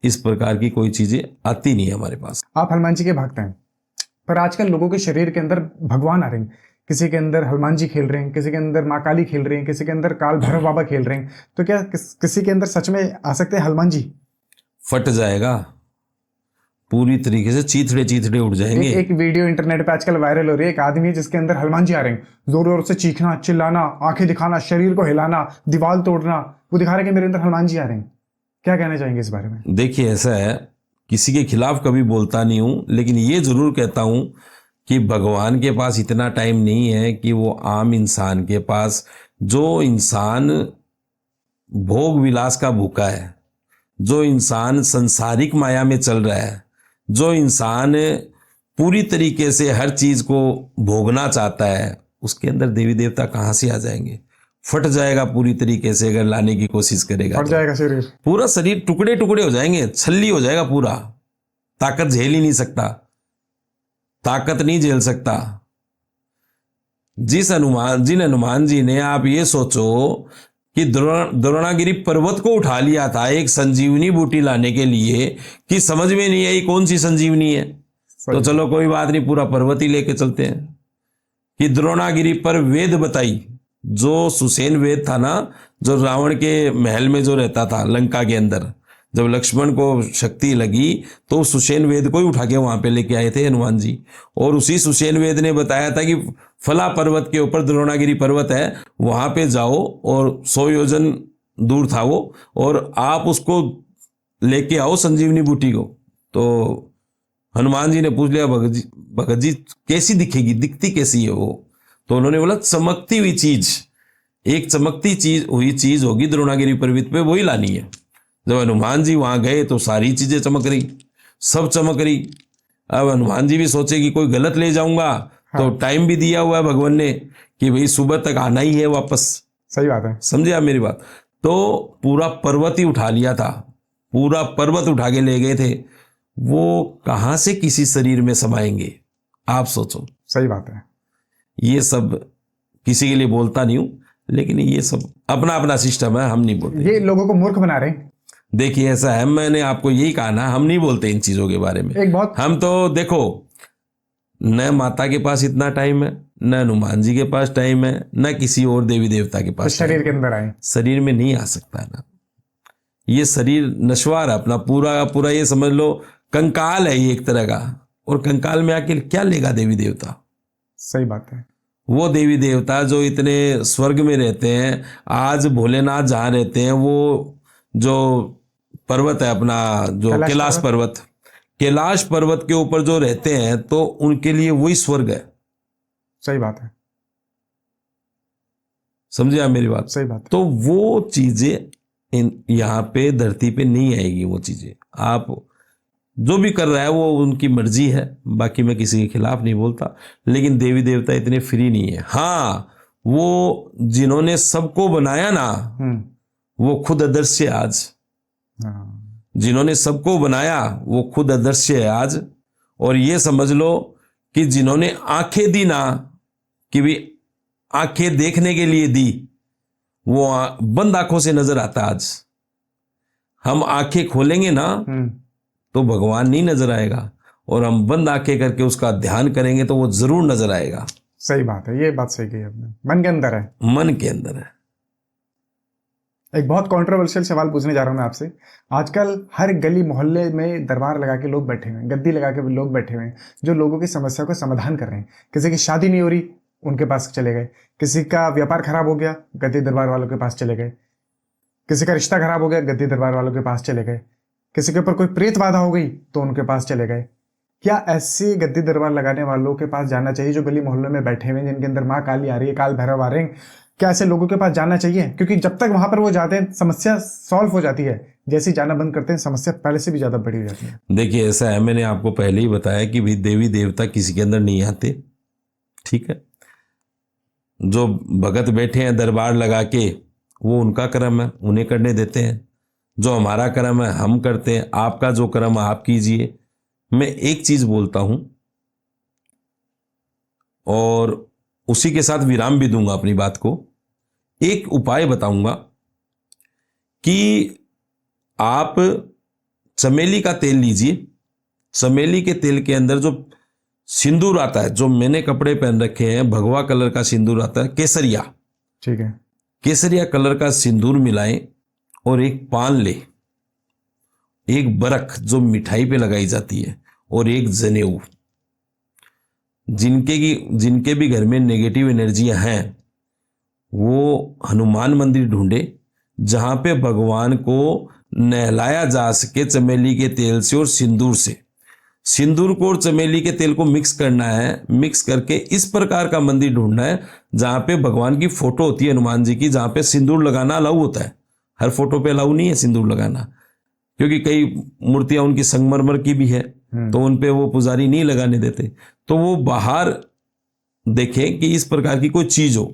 इस प्रकार की कोई चीजें आती नहीं है हमारे पास। आप हनुमान जी के भक्त हैं, पर आजकल लोगों के शरीर के अंदर भगवान आ रहे हैं, किसी के अंदर हनुमान जी खेल रहे हैं, किसी के अंदर माँ काली खेल रहे हैं, किसी के अंदर काल भैरव बाबा खेल रहे हैं। तो क्या किसी के अंदर सच में आ सकते हैं हनुमान जी? फट जाएगा पूरी तरीके से, चीथड़े उड़ जाएंगे। एक वीडियो इंटरनेट पे आजकल वायरल हो रही है, एक आदमी है जिसके अंदर हनुमान जी आ रहे हैं, जोर जोर से चीखना, चिल्लाना, आंखें दिखाना, शरीर को हिलाना, दीवार तोड़ना, वो दिखा रहे हैं कि मेरे अंदर हनुमान जी आ रहे हैं। क्या कहना चाहेंगे इस बारे में? देखिए, ऐसा है, किसी के खिलाफ कभी बोलता नहीं हूं, लेकिन ये जरूर कहता हूं कि भगवान के पास इतना टाइम नहीं है कि वो आम इंसान के पास, जो इंसान भोग विलास का भूखा है, जो इंसान संसारिक माया में चल रहा है, जो इंसान पूरी तरीके से हर चीज को भोगना चाहता है, उसके अंदर देवी देवता कहां से आ जाएंगे? फट जाएगा पूरी तरीके से, अगर लाने की कोशिश करेगा फट जाएगा शरीर, पूरा शरीर टुकड़े टुकड़े हो जाएंगे, छल्ली हो जाएगा पूरा, ताकत झेल ही नहीं सकता। ताकत नहीं झेल सकता। जिन हनुमान जी ने, आप ये सोचो कि द्रोणागिरी पर्वत को उठा लिया था एक संजीवनी बूटी लाने के लिए, कि समझ में नहीं आई कौन सी संजीवनी है। तो चलो कोई बात नहीं, पूरा पर्वत ही लेके चलते हैं। कि द्रोणागिरी पर वेद बताई, जो सुसेन वेद था ना, जो रावण के महल में जो रहता था लंका के अंदर, जब लक्ष्मण को शक्ति लगी तो सुसेन वेद को ही उठा के वहां पे लेके आए थे हनुमान जी। और उसी सुसेन वेद ने बताया था कि फला पर्वत के ऊपर द्रोणागिरी पर्वत है, वहां पे जाओ, और 100 योजन दूर था वो, और आप उसको लेके आओ संजीवनी बूटी को। तो हनुमान जी ने पूछ लिया, भगत जी कैसी दिखेगी, दिखती कैसी है वो? तो उन्होंने बोला चमकती हुई चीज, एक चमकती हुई चीज होगी द्रोणागिरी पर्वत पे, वही लानी है। जब हनुमान जी वहां गए तो सारी चीजें चमक रही, सब चमक रही। अब हनुमान जी भी सोचे कि कोई गलत ले जाऊंगा, तो टाइम भी दिया हुआ है भगवान ने कि भाई सुबह तक आना ही है वापस। सही बात है, समझे आप मेरी बात? तो पूरा पर्वत ही उठा लिया था, पूरा पर्वत उठा के ले गए थे। वो कहां से किसी शरीर में समाएंगे, आप सोचो। सही बात है। ये सब किसी के लिए बोलता नहीं हूं, लेकिन ये सब अपना अपना सिस्टम है, हम नहीं बोलते। ये लोगों को मूर्ख बना रहे हैं। देखिए ऐसा है, मैंने आपको यही कहा ना, हम नहीं बोलते इन चीजों के बारे में। एक बहुत हम तो देखो, न माता के पास इतना टाइम है, न हनुमान जी के पास टाइम है, न किसी और देवी देवता के पास। शरीर के अंदर आए, शरीर में नहीं आ सकता ना। ये शरीर नश्वार है अपना, पूरा पूरा ये समझ लो कंकाल है ये एक तरह का। और कंकाल में आके क्या लेगा देवी देवता? सही बात है। वो देवी देवता जो इतने स्वर्ग में रहते हैं, आज भोलेनाथ जहाँ रहते हैं, वो जो पर्वत है अपना, जो कैलाश पर्वत, कैलाश पर्वत के ऊपर जो रहते हैं, तो उनके लिए वही स्वर्ग है। सही बात है, समझे आप मेरी बात? सही बात है। तो वो चीजें यहाँ पे धरती पे नहीं आएगी। वो चीजें आप जो भी कर रहा है वो उनकी मर्जी है, बाकी मैं किसी के खिलाफ नहीं बोलता। लेकिन देवी देवता इतने फ्री नहीं है। हाँ, वो जिन्होंने सबको बनाया ना, वो खुद अदृश्य है आज। जिन्होंने सबको बनाया वो खुद अदृश्य है आज। और ये समझ लो कि जिन्होंने आंखें दी ना, कि भी आंखें देखने के लिए दी, वो बंद आंखों से नजर आता आज। हम आंखें खोलेंगे ना तो भगवान नहीं नजर आएगा, और हम बंद आंखें करके उसका ध्यान करेंगे तो वो जरूर नजर आएगा। सही बात है, ये बात सही कही आपने। मन के अंदर है, मन के अंदर है। एक बहुत कंट्रोवर्शियल सवाल पूछने जा रहा हूं मैं आपसे। आजकल हर गली मोहल्ले में दरबार लगा के लोग बैठे हुए हैं, गद्दी लगा के लोग बैठे हुए हैं, जो लोगों की समस्या का समाधान कर रहे हैं। किसी की शादी नहीं हो रही, उनके पास चले गए। किसी का व्यापार खराब हो गया, गद्दी दरबार वालों के पास चले गए। किसी का रिश्ता खराब हो गया, गद्दी दरबार वालों के पास चले गए। किसी के ऊपर कोई प्रेत बाधा हो गई तो उनके पास चले गए। क्या ऐसे गद्दी दरबार लगाने वालों के पास जाना चाहिए, जो गली मोहल्लों में बैठे हुए हैं, जिनके अंदर माँ काली आ रही है, काल भैरव आ रहे हैं? क्या ऐसे लोगों के पास जाना चाहिए? क्योंकि जब तक वहां पर वो जाते हैं समस्या सॉल्व हो जाती है, जैसे ही जाना बंद करते हैं समस्या पहले से भी ज्यादा बड़ी हो जाती है। देखिए ऐसा है, मैंने आपको पहले ही बताया कि भाई देवी देवता किसी के अंदर नहीं आते, ठीक है। जो भगत बैठे हैं दरबार लगा के, वो उनका कर्म है, उन्हें करने देते हैं। जो हमारा कर्म है हम करते हैं। आपका जो कर्म है आप कीजिए। मैं एक चीज बोलता हूं और उसी के साथ विराम भी दूंगा अपनी बात को। एक उपाय बताऊंगा कि आप चमेली का तेल लीजिए। चमेली के तेल के अंदर जो सिंदूर आता है, जो मैंने कपड़े पहन रखे हैं, भगवा कलर का सिंदूर आता है, केसरिया, ठीक है, केसरिया कलर का सिंदूर मिलाएं, और एक पान ले, एक बरख जो मिठाई पे लगाई जाती है, और एक जनेऊ। जिनके भी घर में नेगेटिव एनर्जियां हैं, वो हनुमान मंदिर ढूंढे जहां पे भगवान को नहलाया जा सके चमेली के तेल से और सिंदूर से। सिंदूर को और चमेली के तेल को मिक्स करना है। मिक्स करके इस प्रकार का मंदिर ढूंढना है जहां पे भगवान की फोटो होती है हनुमान जी की, जहां पे सिंदूर लगाना अलाउ होता है। हर फोटो पे अलाउ नहीं है सिंदूर लगाना, क्योंकि कई मूर्तियां उनकी संगमरमर की भी है, तो उन पे वो पुजारी नहीं लगाने देते। तो वो बाहर देखें कि इस प्रकार की कोई चीज हो,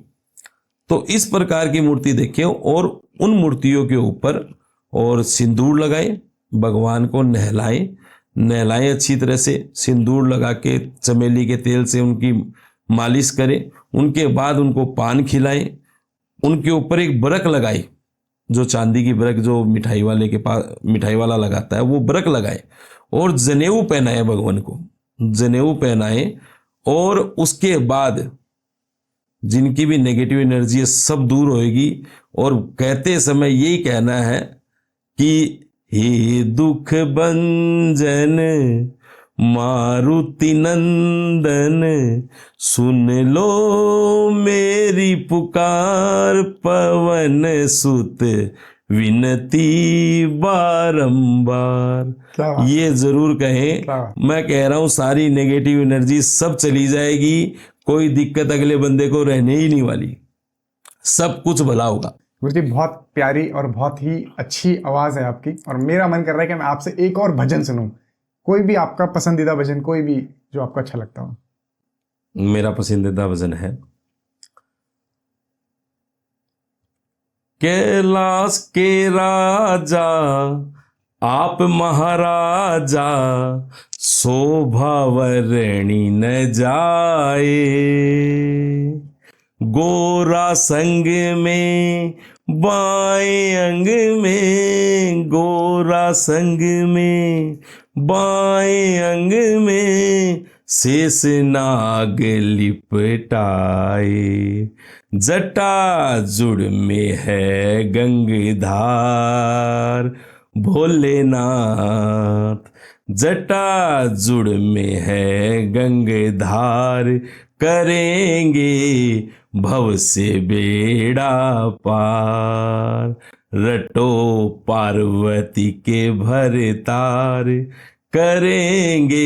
तो इस प्रकार की मूर्ति देखें और उन मूर्तियों के ऊपर और सिंदूर लगाएं, भगवान को नहलाएं। नहलाएं अच्छी तरह से, सिंदूर लगा के चमेली के तेल से उनकी मालिश करें। उनके बाद उनको पान खिलाएं, उनके ऊपर एक बरक लगाए, जो चांदी की बरक जो मिठाई वाले के पास मिठाई वाला लगाता है वो बरक लगाए, और जनेऊ पहनाए, भगवान को जनेऊ पहनाए। और उसके बाद जिनकी भी नेगेटिव एनर्जी है सब दूर होएगी। और कहते समय यही कहना है कि हे दुख भंजन मारुति नंदन, सुन लो मेरी पुकार, पवन सुत विनती बारंबार। क्या बात। ये जरूर कहें, क्या बात। मैं कह रहा हूं सारी नेगेटिव एनर्जी सब चली जाएगी, कोई दिक्कत अगले बंदे को रहने ही नहीं वाली, सब कुछ भला होगा। गुरुजी बहुत प्यारी और बहुत ही अच्छी आवाज है आपकी, और मेरा मन कर रहा है कि मैं आपसे एक और भजन सुनूं। कोई भी आपका पसंदीदा भजन, कोई भी जो आपको अच्छा लगता हो। मेरा पसंदीदा भजन है कैलाश के राजा आप महाराजा, शोभा वर्णी न जाए, गोरा संग में बाएं अंग में, गोरा संग में बाएं अंग में, शेष नाग लिपटाए, जटा जुड़ में है गंगधार, भोलेनाथ जटा जुड़ में है गंगधार, करेंगे भव से बेड़ा पार, रटो पार्वती के भरतार, करेंगे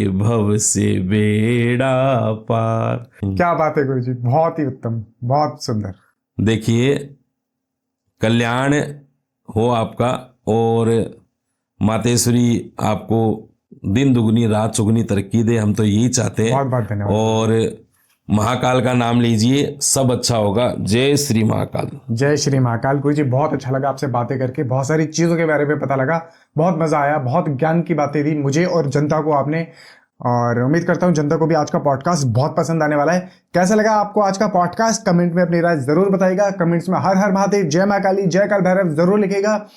भव से बेड़ा पार। क्या बात है गुरुजी, बहुत ही उत्तम, बहुत सुंदर। देखिए, कल्याण हो आपका, और मातेश्वरी आपको दिन दुगनी रात चुगनी तरक्की दे, हम तो यही चाहते हैं। बहुत बहुत धन्यवाद। और महाकाल का नाम लीजिए, सब अच्छा होगा। जय श्री महाकाल। जय श्री महाकाल। गुरुजी बहुत अच्छा लगा आपसे बातें करके, बहुत सारी चीज़ों के बारे में पता लगा, बहुत मज़ा आया, बहुत ज्ञान की बातें दी मुझे और जनता को आपने, और उम्मीद करता हूँ जनता को भी आज का पॉडकास्ट बहुत पसंद आने वाला है। कैसा लगा आपको आज का पॉडकास्ट, कमेंट में अपनी राय जरूर बताइएगा। कमेंट्स में हर हर महादेव, जय मां काली, जय काल भैरव जरूर लिखेगा,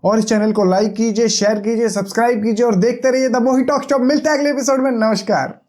और इस चैनल को लाइक कीजिए, शेयर कीजिए, सब्सक्राइब कीजिए, और देखते रहिए द मोही टॉक शॉप। मिलते हैं अगले एपिसोड में। नमस्कार।